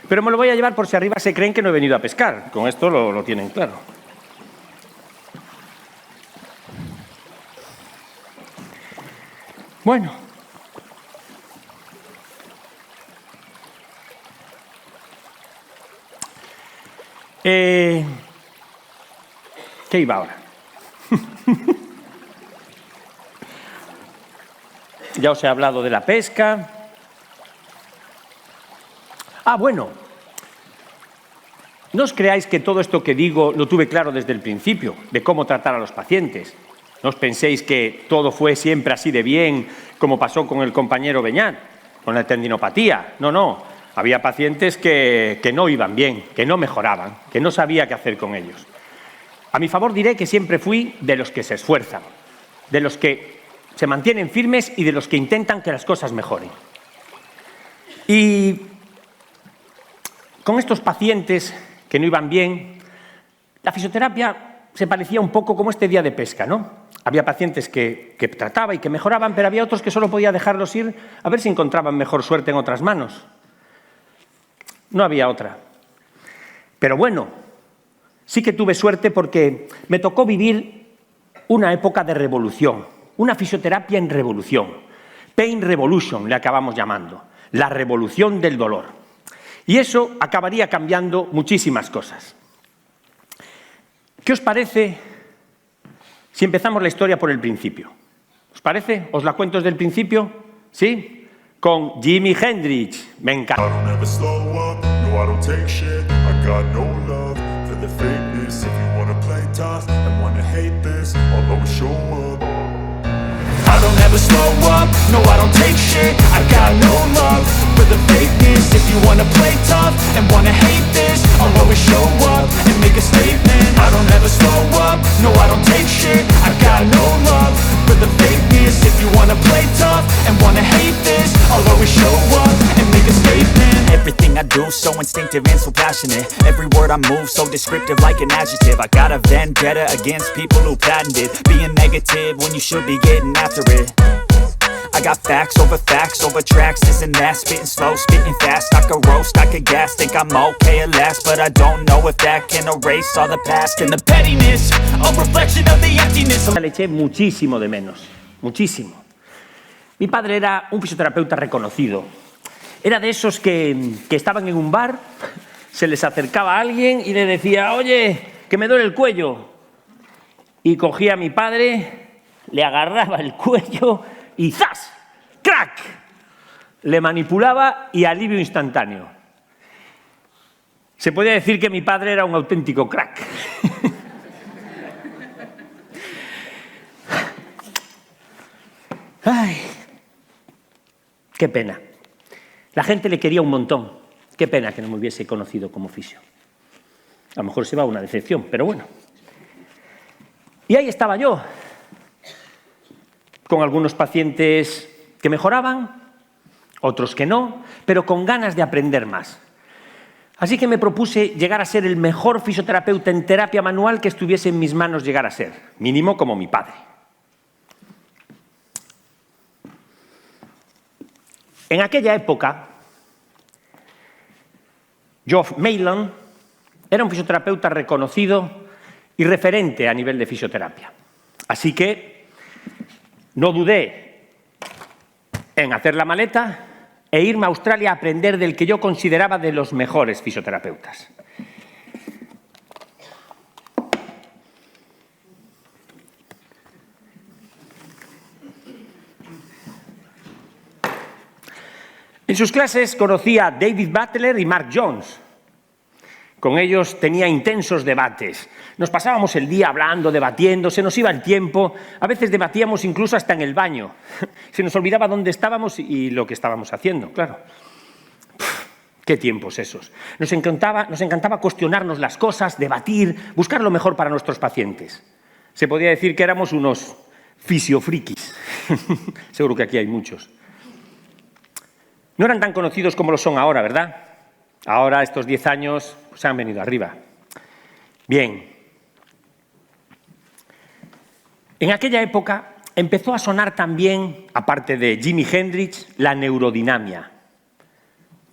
pero me lo voy a llevar por si arriba se creen que no he venido a pescar. Con esto lo tienen claro. Bueno. ¿Qué iba ahora? Ya os he hablado de la pesca. Bueno. No os creáis que todo esto que digo lo tuve claro desde el principio, de cómo tratar a los pacientes. No os penséis que todo fue siempre así de bien, como pasó con el compañero Beñat, con la tendinopatía. No, no. Había pacientes que no iban bien, que no mejoraban, que no sabía qué hacer con ellos. A mi favor diré que siempre fui de los que se esfuerzan, de los que se mantienen firmes y de los que intentan que las cosas mejoren. Y con estos pacientes que no iban bien, la fisioterapia se parecía un poco como este día de pesca, ¿no? Había pacientes que trataba y que mejoraban, pero había otros que solo podía dejarlos ir a ver si encontraban mejor suerte en otras manos. No había otra. Pero bueno, sí que tuve suerte porque me tocó vivir una época de revolución, una fisioterapia en revolución. Pain Revolution le acabamos llamando, la revolución del dolor. Y eso acabaría cambiando muchísimas cosas. ¿Qué os parece si empezamos la historia por el principio? ¿Os parece? ¿Os la cuento desde el principio? ¿Sí? Con Jimi Hendrix. Me encanta. I got no love for the fakeness. If you wanna play tough and wanna hate always show up. I don't ever slow up, no I don't take shit. I got no love for the fakeness. If you wanna play tough and wanna hate this, I'll always show up and make a statement. I don't ever slow up, no I don't take shit. I got no love for the fakeness. If you wanna play tough and wanna hate this, I'll always show up and make a statement. Everything I do so instinctive and so passionate. Every word I move so descriptive like an adjective. I got a vendetta against people who patented being negative when you should be getting after it. I got facts over tracks, this and that. Spitting slow, spitting fast. I could roast, I could gas. Think I'm okay at last, but I don't know if that can erase all the past. And the pettiness, a reflection of the emptiness. Le eché muchísimo de menos, muchísimo. Mi padre era un fisioterapeuta reconocido. Era de esos que estaban en un bar, se les acercaba a alguien y le decía, oye, que me duele el cuello. Y cogía a mi padre, le agarraba el cuello y ¡zas! ¡Crack! Le manipulaba y alivio instantáneo. Se podía decir que mi padre era un auténtico crack. Ay, qué pena. La gente le quería un montón. Qué pena que no me hubiese conocido como fisio. A lo mejor se va una decepción, pero bueno. Y ahí estaba yo, con algunos pacientes que mejoraban, otros que no, pero con ganas de aprender más. Así que me propuse llegar a ser el mejor fisioterapeuta en terapia manual que estuviese en mis manos llegar a ser, mínimo como mi padre. En aquella época, Geoff Mayland era un fisioterapeuta reconocido y referente a nivel de fisioterapia. Así que no dudé en hacer la maleta e irme a Australia a aprender del que yo consideraba de los mejores fisioterapeutas. En sus clases conocí a David Butler y Mark Jones. Con ellos tenía intensos debates. Nos pasábamos el día hablando, debatiendo, se nos iba el tiempo. A veces debatíamos incluso hasta en el baño. Se nos olvidaba dónde estábamos y lo que estábamos haciendo, claro. Qué tiempos esos. Nos encantaba cuestionarnos las cosas, debatir, buscar lo mejor para nuestros pacientes. Se podía decir que éramos unos fisiofrikis. Seguro que aquí hay muchos. No eran tan conocidos como lo son ahora, ¿verdad? Ahora, estos 10 años, pues han venido arriba. Bien. En aquella época empezó a sonar también, aparte de Jimi Hendrix, la neurodinamia.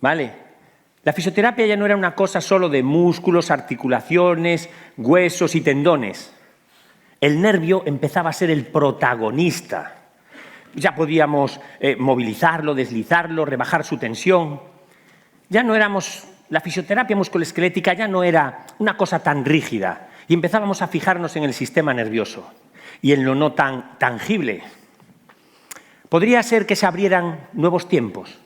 ¿Vale? La fisioterapia ya no era una cosa solo de músculos, articulaciones, huesos y tendones. El nervio empezaba a ser el protagonista. Ya podíamos movilizarlo, deslizarlo, rebajar su tensión. Ya no éramos, la fisioterapia musculoesquelética ya no era una cosa tan rígida y empezábamos a fijarnos en el sistema nervioso y en lo no tan tangible. Podría ser que se abrieran nuevos tiempos.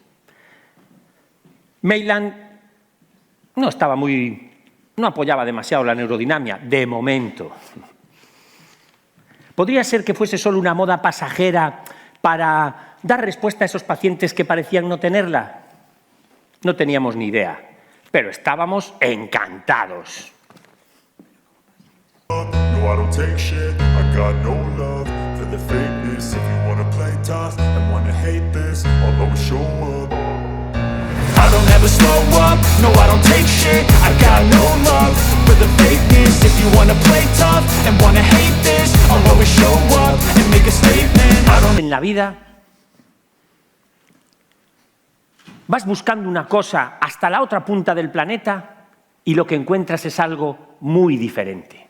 Mayland no apoyaba demasiado la neurodinamia, de momento. Podría ser que fuese solo una moda pasajera para dar respuesta a esos pacientes que parecían no tenerla. No teníamos ni idea, pero estábamos encantados. No, I don't take shit. I got no love for the fakeness. If you wanna play tough and wanna hate this, I'll always show up. I don't ever slow up. No, I don't take shit. I got no love for the fakeness. If you wanna play tough and wanna hate this, I'll always show up and make a statement. En la vida vas buscando una cosa hasta la otra punta del planeta y lo que encuentras es algo muy diferente.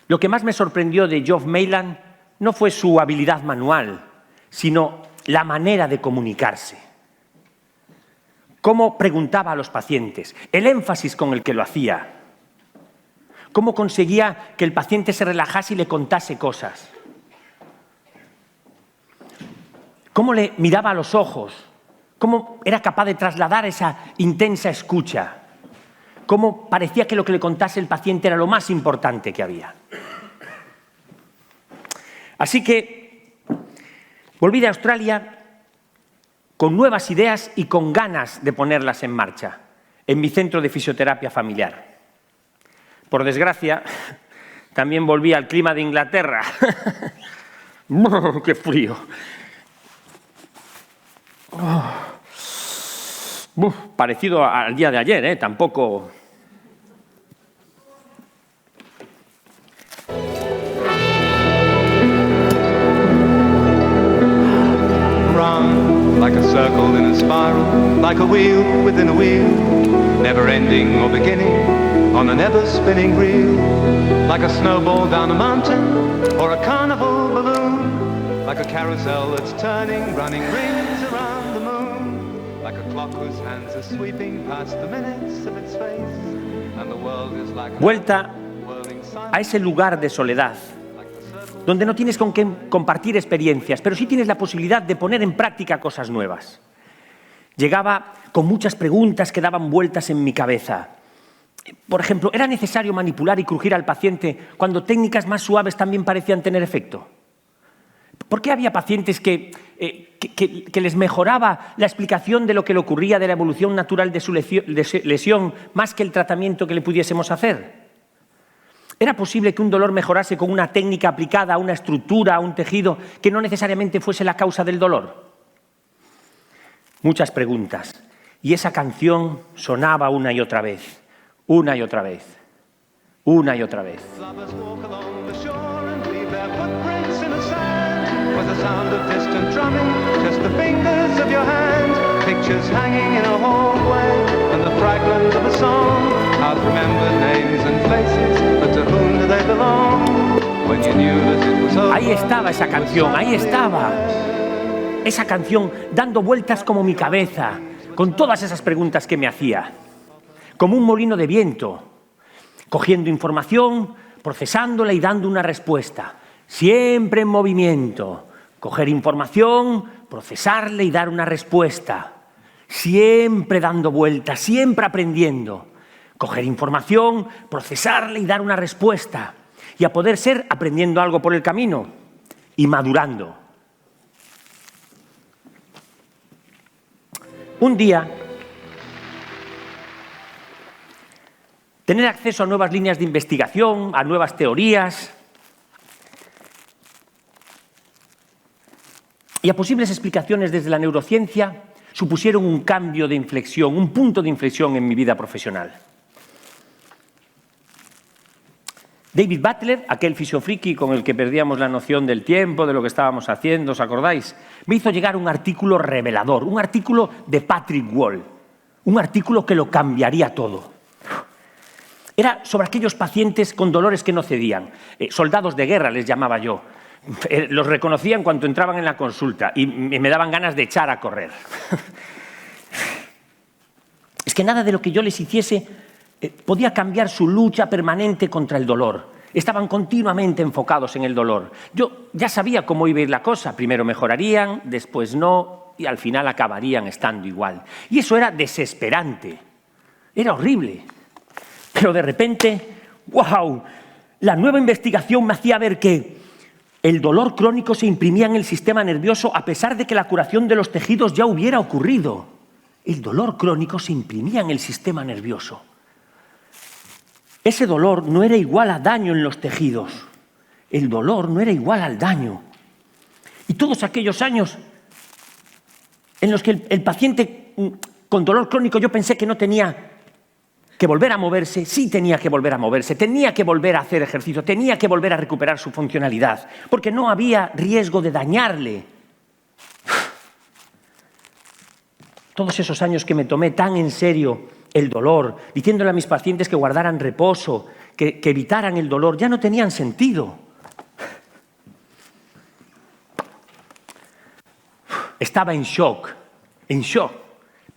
Lo que más me sorprendió de Geoff Mayland no fue su habilidad manual, sino la manera de comunicarse. Cómo preguntaba a los pacientes, el énfasis con el que lo hacía. Cómo conseguía que el paciente se relajase y le contase cosas. Cómo le miraba a los ojos. Cómo era capaz de trasladar esa intensa escucha. Cómo parecía que lo que le contase el paciente era lo más importante que había. Así que volví de Australia con nuevas ideas y con ganas de ponerlas en marcha en mi centro de fisioterapia familiar. Por desgracia, también volví al clima de Inglaterra. ¡Qué frío! Parecido al día de ayer, tampoco... Run like a circle in a spiral, like a wheel within a wheel, never ending or beginning on an ever spinning reel, like a snowball down a mountain or a carnival balloon, like a carousel that's turning, running rings around the moon, like a clock whose hands are sweeping past the minutes of its face, and the world is like Vuelta a ese lugar de soledad, donde no tienes con qué compartir experiencias, pero sí tienes la posibilidad de poner en práctica cosas nuevas. Llegaba con muchas preguntas que daban vueltas en mi cabeza. Por ejemplo, ¿era necesario manipular y crujir al paciente cuando técnicas más suaves también parecían tener efecto? ¿Por qué había pacientes que les mejoraba la explicación de lo que le ocurría de la evolución natural de su lesión más que el tratamiento que le pudiésemos hacer? ¿Era posible que un dolor mejorase con una técnica aplicada a una estructura, a un tejido, que no necesariamente fuese la causa del dolor? Muchas preguntas. Y esa canción sonaba una y otra vez, una y otra vez, una y otra vez. Ahí estaba esa canción, ahí estaba. Esa canción dando vueltas como mi cabeza, con todas esas preguntas que me hacía. Como un molino de viento, cogiendo información, procesándola y dando una respuesta. Siempre en movimiento. Coger información, procesarla y dar una respuesta. Siempre dando vueltas, siempre aprendiendo. Coger información, procesarla y dar una respuesta. Y a poder ser aprendiendo algo por el camino y madurando. Un día, tener acceso a nuevas líneas de investigación, a nuevas teorías y a posibles explicaciones desde la neurociencia supusieron un cambio de inflexión, un punto de inflexión en mi vida profesional. David Butler, aquel fisiofriki con el que perdíamos la noción del tiempo, de lo que estábamos haciendo, ¿os acordáis? Me hizo llegar un artículo revelador, un artículo de Patrick Wall, un artículo que lo cambiaría todo. Era sobre aquellos pacientes con dolores que no cedían, soldados de guerra les llamaba yo. Los reconocía en cuanto entraban en la consulta y me daban ganas de echar a correr. Es que nada de lo que yo les hiciese podía cambiar su lucha permanente contra el dolor. Estaban continuamente enfocados en el dolor. Yo ya sabía cómo iba a ir la cosa. Primero mejorarían, después no, y al final acabarían estando igual. Y eso era desesperante. Era horrible. Pero de repente, ¡wow!, la nueva investigación me hacía ver que el dolor crónico se imprimía en el sistema nervioso a pesar de que la curación de los tejidos ya hubiera ocurrido. El dolor crónico se imprimía en el sistema nervioso. Ese dolor no era igual a daño en los tejidos. El dolor no era igual al daño. Y todos aquellos años en los que el paciente con dolor crónico yo pensé que no tenía que volver a moverse, sí tenía que volver a moverse, tenía que volver a hacer ejercicio, tenía que volver a recuperar su funcionalidad, porque no había riesgo de dañarle. Todos esos años que me tomé tan en serio el dolor, diciéndole a mis pacientes que guardaran reposo, que evitaran el dolor, ya no tenían sentido. Estaba en shock,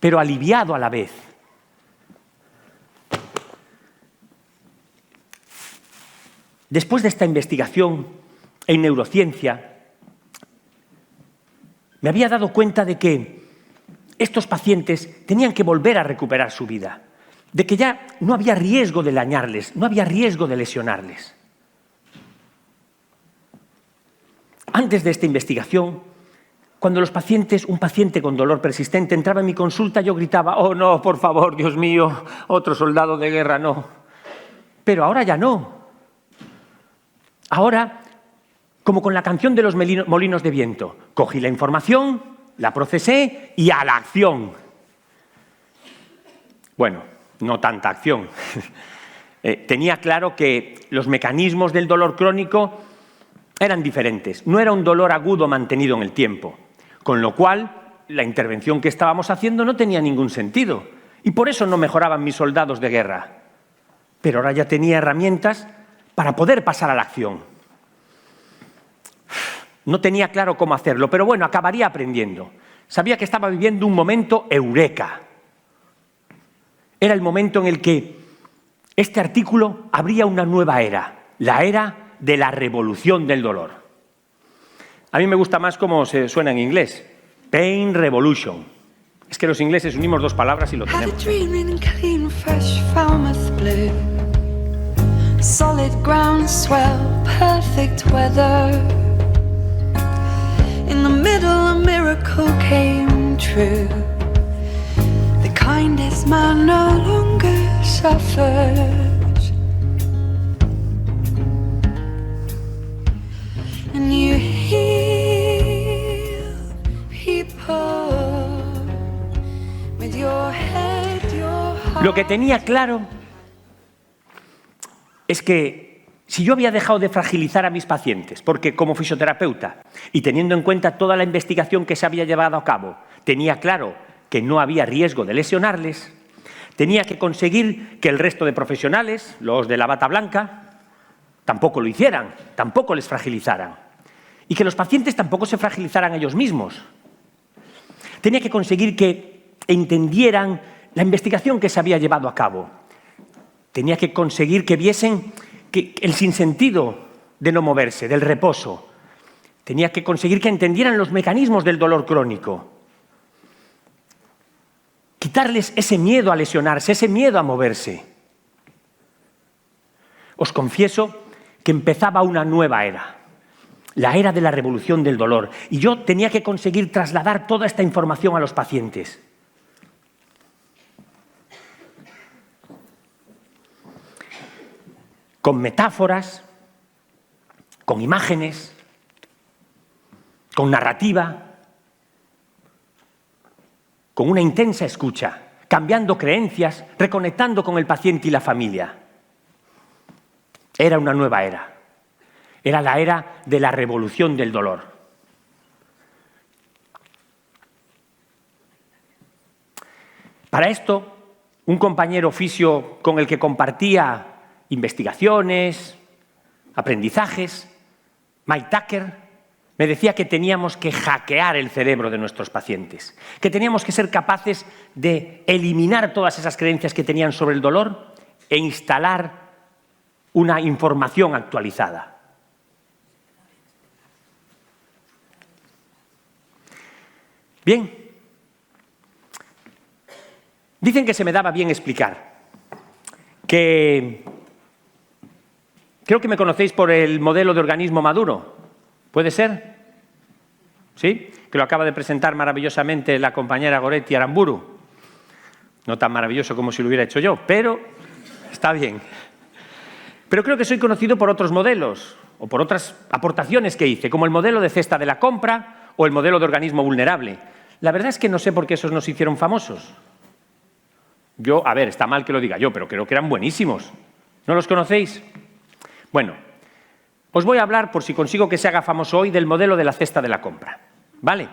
pero aliviado a la vez. Después de esta investigación en neurociencia, me había dado cuenta de que estos pacientes tenían que volver a recuperar su vida, de que ya no había riesgo de dañarles, no había riesgo de lesionarles. antes de esta investigación, cuando un paciente con dolor persistente entraba en mi consulta, yo gritaba, oh no, por favor, Dios mío, otro soldado de guerra, no. Pero ahora ya no. Ahora, como con la canción de los molinos de viento, cogí la información, la procesé y a la acción. Bueno, no tanta acción. Tenía claro que los mecanismos del dolor crónico eran diferentes. No era un dolor agudo mantenido en el tiempo, con lo cual la intervención que estábamos haciendo no tenía ningún sentido y por eso no mejoraban mis soldados de guerra. Pero ahora ya tenía herramientas para poder pasar a la acción. No tenía claro cómo hacerlo, pero bueno, acabaría aprendiendo. Sabía que estaba viviendo un momento eureka. Era el momento en el que este artículo abría una nueva era, la era de la revolución del dolor. A mí me gusta más cómo se suena en inglés. Pain Revolution. Es que los ingleses unimos dos palabras y lo tenemos. Solid ground swell, perfect weather. In the middle a miracle came true. The kindest man no longer suffers. And you heal people with your head, your heart. Lo que tenía claro es que si yo había dejado de fragilizar a mis pacientes, porque como fisioterapeuta y teniendo en cuenta toda la investigación que se había llevado a cabo, tenía claro que no había riesgo de lesionarles, tenía que conseguir que el resto de profesionales, los de la bata blanca, tampoco lo hicieran, tampoco les fragilizaran. Y que los pacientes tampoco se fragilizaran ellos mismos. Tenía que conseguir que entendieran la investigación que se había llevado a cabo. Tenía que conseguir que viesen que el sinsentido de no moverse, del reposo. Tenía que conseguir que entendieran los mecanismos del dolor crónico. Quitarles ese miedo a lesionarse, ese miedo a moverse. Os confieso que empezaba una nueva era, la era de la revolución del dolor. Y yo tenía que conseguir trasladar toda esta información a los pacientes. Con metáforas, con imágenes, con narrativa, con una intensa escucha, cambiando creencias, reconectando con el paciente y la familia. Era una nueva era. Era la era de la revolución del dolor. Para esto, un compañero fisio con el que compartía investigaciones, aprendizajes, Mike Tucker, me decía que teníamos que hackear el cerebro de nuestros pacientes, que teníamos que ser capaces de eliminar todas esas creencias que tenían sobre el dolor e instalar una información actualizada. Bien, dicen que se me daba bien explicar, que creo que me conocéis por el modelo de organismo maduro. ¿Puede ser? ¿Sí? Que lo acaba de presentar maravillosamente la compañera Goretti Aramburu. No tan maravilloso como si lo hubiera hecho yo, pero está bien. Pero creo que soy conocido por otros modelos o por otras aportaciones que hice, como el modelo de cesta de la compra o el modelo de organismo vulnerable. La verdad es que no sé por qué esos nos hicieron famosos. Yo, a ver, está mal que lo diga yo, pero creo que eran buenísimos. ¿No los conocéis? Bueno, os voy a hablar, por si consigo que se haga famoso hoy, del modelo de la cesta de la compra, ¿vale?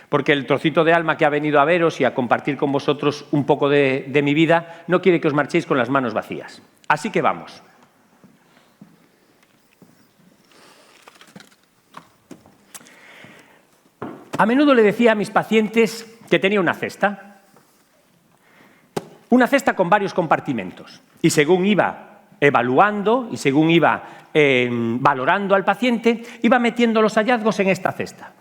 Porque el trocito de alma que ha venido a veros y a compartir con vosotros un poco de mi vida no quiere que os marchéis con las manos vacías. Así que vamos. A menudo le decía a mis pacientes que tenía una cesta con varios compartimentos. Y según iba evaluando y según iba valorando al paciente, iba metiendo los hallazgos en esta cesta.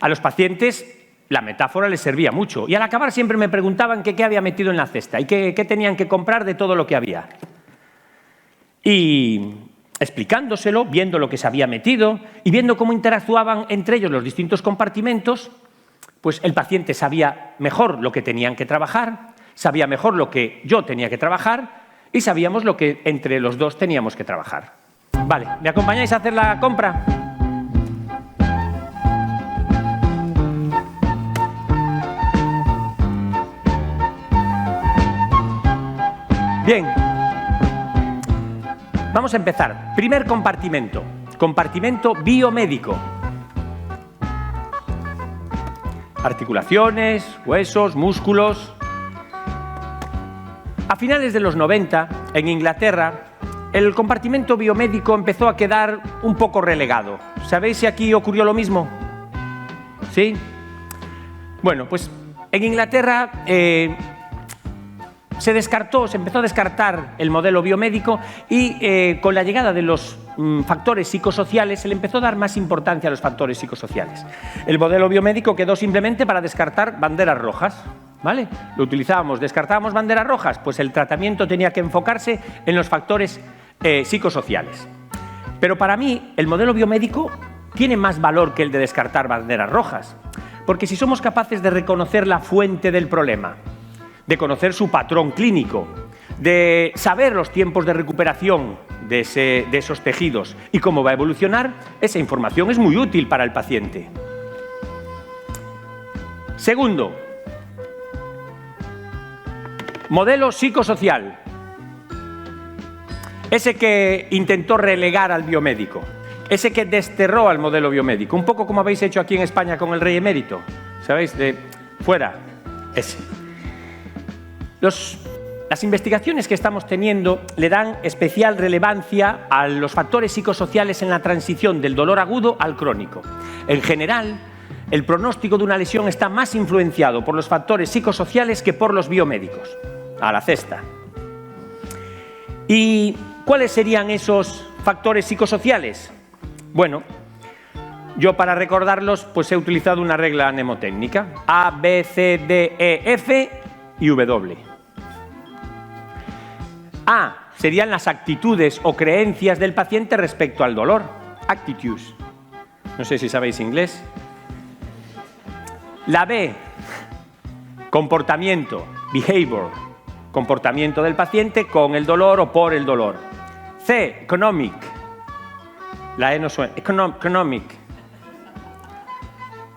A los pacientes la metáfora les servía mucho y al acabar siempre me preguntaban qué había metido en la cesta y qué tenían que comprar de todo lo que había. Y explicándoselo, viendo lo que se había metido y viendo cómo interactuaban entre ellos los distintos compartimentos, pues el paciente sabía mejor lo que tenían que trabajar, sabía mejor lo que yo tenía que trabajar y sabíamos lo que entre los dos teníamos que trabajar. Vale, ¿me acompañáis a hacer la compra? Bien. Vamos a empezar. Primer compartimento. Compartimento biomédico. Articulaciones, huesos, músculos. A finales de los 90, en Inglaterra, el compartimento biomédico empezó a quedar un poco relegado. ¿Sabéis si aquí ocurrió lo mismo? ¿Sí? Bueno, pues en Inglaterra se empezó a descartar el modelo biomédico y con la llegada de los factores psicosociales se le empezó a dar más importancia a los factores psicosociales. El modelo biomédico quedó simplemente para descartar banderas rojas, ¿vale? Lo utilizábamos, descartábamos banderas rojas, pues el tratamiento tenía que enfocarse en los factores psicosociales. Pero para mí el modelo biomédico tiene más valor que el de descartar banderas rojas, porque si somos capaces de reconocer la fuente del problema, de conocer su patrón clínico, de saber los tiempos de recuperación de esos tejidos y cómo va a evolucionar, esa información es muy útil para el paciente. Segundo, modelo psicosocial. Ese que intentó relegar al biomédico, ese que desterró al modelo biomédico, un poco como habéis hecho aquí en España con el rey emérito, ¿sabéis? De fuera, ese. Las investigaciones que estamos teniendo le dan especial relevancia a los factores psicosociales en la transición del dolor agudo al crónico. En general, el pronóstico de una lesión está más influenciado por los factores psicosociales que por los biomédicos. A la cesta. ¿Y cuáles serían esos factores psicosociales? Bueno, yo para recordarlos pues he utilizado una regla mnemotécnica. A, B, C, D, E, F y W. A serían las actitudes o creencias del paciente respecto al dolor. Attitudes. No sé si sabéis inglés. La B, comportamiento, behavior, comportamiento del paciente con el dolor o por el dolor. C, economic. La E no suena. Economic.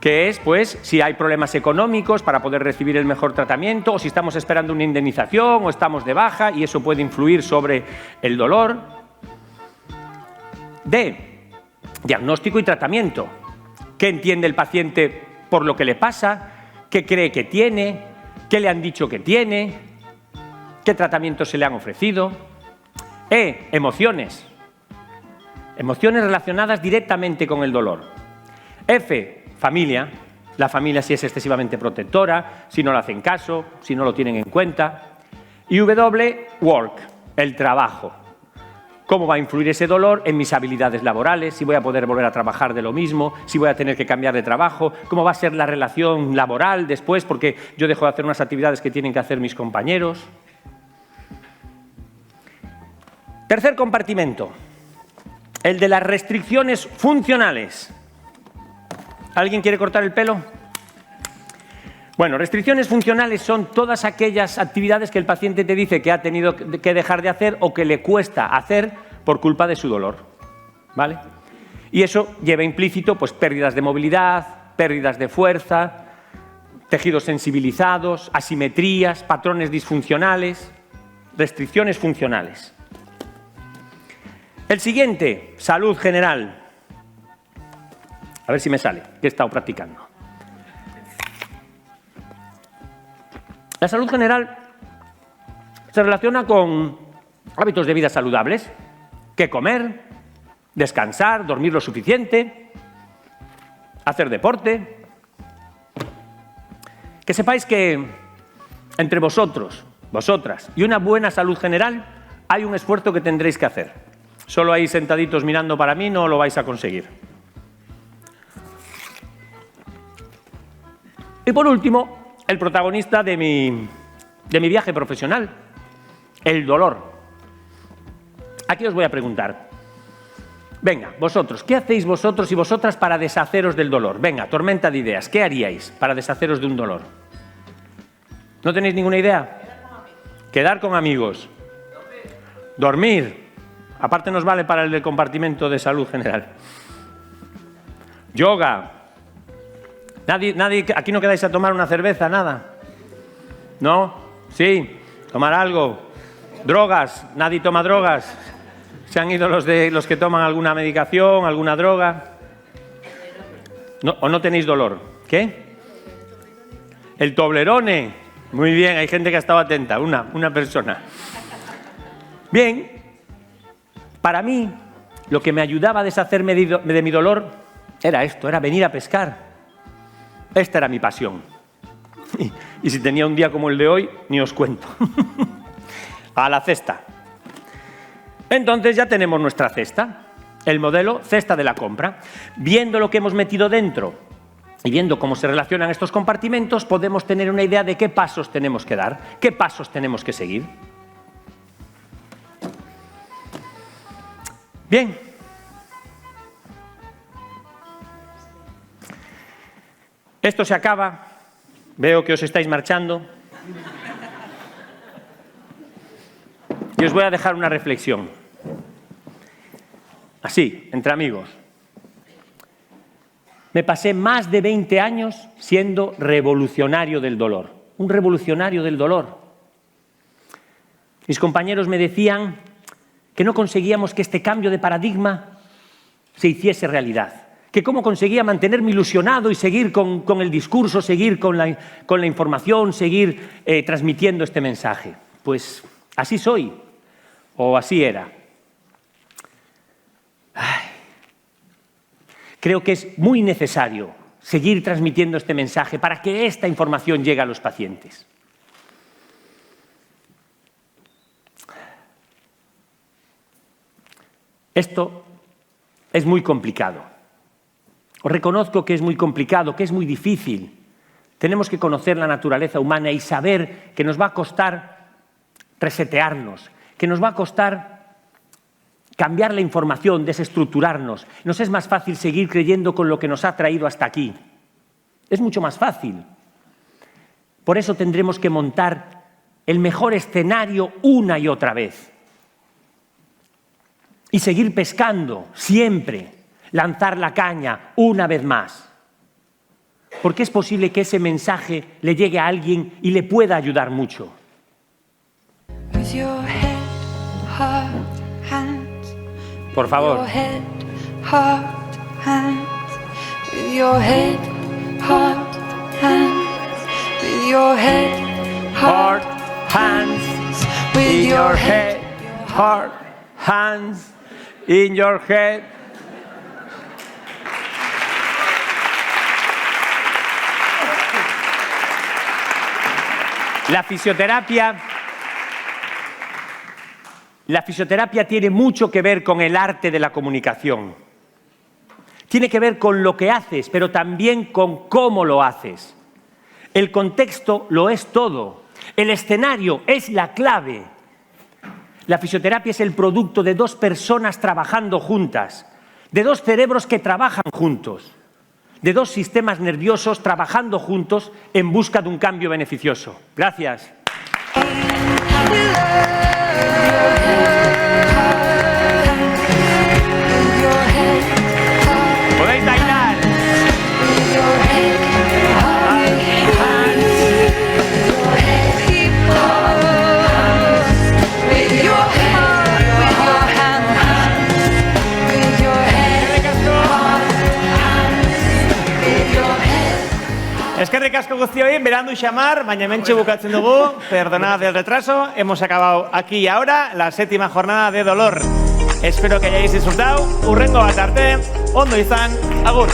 Que es, pues, si hay problemas económicos para poder recibir el mejor tratamiento, o si estamos esperando una indemnización, o estamos de baja, y eso puede influir sobre el dolor. D, diagnóstico y tratamiento. ¿Qué entiende el paciente por lo que le pasa? ¿Qué cree que tiene? ¿Qué le han dicho que tiene? ¿Qué tratamientos se le han ofrecido? E, emociones. Emociones relacionadas directamente con el dolor. F, familia. La familia si es excesivamente protectora, si no le hacen caso, si no lo tienen en cuenta. Y W, work, el trabajo. ¿Cómo va a influir ese dolor en mis habilidades laborales? Si voy a poder volver a trabajar de lo mismo, si voy a tener que cambiar de trabajo, cómo va a ser la relación laboral después porque yo dejo de hacer unas actividades que tienen que hacer mis compañeros. Tercer compartimento, el de las restricciones funcionales. ¿Alguien quiere cortar el pelo? Bueno, restricciones funcionales son todas aquellas actividades que el paciente te dice que ha tenido que dejar de hacer o que le cuesta hacer por culpa de su dolor, ¿vale? Y eso lleva implícito pues, pérdidas de movilidad, pérdidas de fuerza, tejidos sensibilizados, asimetrías, patrones disfuncionales, restricciones funcionales. El siguiente, salud general. A ver si me sale, que he estado practicando. La salud general se relaciona con hábitos de vida saludables, qué comer, descansar, dormir lo suficiente, hacer deporte. Que sepáis que entre vosotros, vosotras y una buena salud general hay un esfuerzo que tendréis que hacer. Solo ahí sentaditos mirando para mí no lo vais a conseguir. Y por último, el protagonista de mi viaje profesional, el dolor. Aquí os voy a preguntar, Venga, vosotros, ¿qué hacéis vosotros y vosotras para deshaceros del dolor? Venga, tormenta de ideas, ¿qué haríais para deshaceros de un dolor? ¿No tenéis ninguna idea? Quedar con amigos. Dormir. Aparte nos vale para el del compartimento de salud general. Yoga. Nadie, aquí no quedáis a tomar una cerveza, nada. ¿No? Sí, tomar algo. Drogas, nadie toma drogas. Se han ido los que toman alguna medicación, alguna droga. No, ¿o no tenéis dolor? ¿Qué? El Toblerone. Muy bien, hay gente que ha estado atenta, una persona. Bien, para mí, lo que me ayudaba a deshacerme de mi dolor era esto, era venir a pescar. Esta era mi pasión. Y si tenía un día como el de hoy, ni os cuento. A la cesta. Entonces ya tenemos nuestra cesta, el modelo cesta de la compra. Viendo lo que hemos metido dentro y viendo cómo se relacionan estos compartimentos, podemos tener una idea de qué pasos tenemos que dar, qué pasos tenemos que seguir. Bien. Esto se acaba. Veo que os estáis marchando. Y os voy a dejar una reflexión. Así, entre amigos. Me pasé más de 20 años siendo revolucionario del dolor. Un revolucionario del dolor. Mis compañeros me decían que no conseguíamos que este cambio de paradigma se hiciese realidad. Que cómo conseguía mantenerme ilusionado y seguir con el discurso, seguir con la información, seguir transmitiendo este mensaje. Pues así soy, o así era. Creo que es muy necesario seguir transmitiendo este mensaje para que esta información llegue a los pacientes. Esto es muy complicado. Os reconozco que es muy complicado, que es muy difícil. Tenemos que conocer la naturaleza humana y saber que nos va a costar resetearnos, que nos va a costar cambiar la información, desestructurarnos. Nos es más fácil seguir creyendo con lo que nos ha traído hasta aquí. Es mucho más fácil. Por eso tendremos que montar el mejor escenario una y otra vez. Y seguir pescando, siempre. Lanzar la caña una vez más. Porque es posible que ese mensaje le llegue a alguien y le pueda ayudar mucho. With your head, heart, hands. Por favor. With your head, heart, hands. With your head, heart, hands. With your head, Heart, hands. In your head, heart, hands. In your head. La fisioterapia tiene mucho que ver con el arte de la comunicación. Tiene que ver con lo que haces, pero también con cómo lo haces. El contexto lo es todo. El escenario es la clave. La fisioterapia es el producto de dos personas trabajando juntas, de dos cerebros que trabajan juntos, de dos sistemas nerviosos trabajando juntos en busca de un cambio beneficioso. Gracias. Podéis bailar. Eskerrik asko guztioi, berandu xamar, baina hementxe bukatzen dugu, perdonad el retraso, hemos acabado aquí y ahora la 7ª jornada de dolor. Espero que hayáis disfrutado, hurrengo bat arte, ondo izan, agur!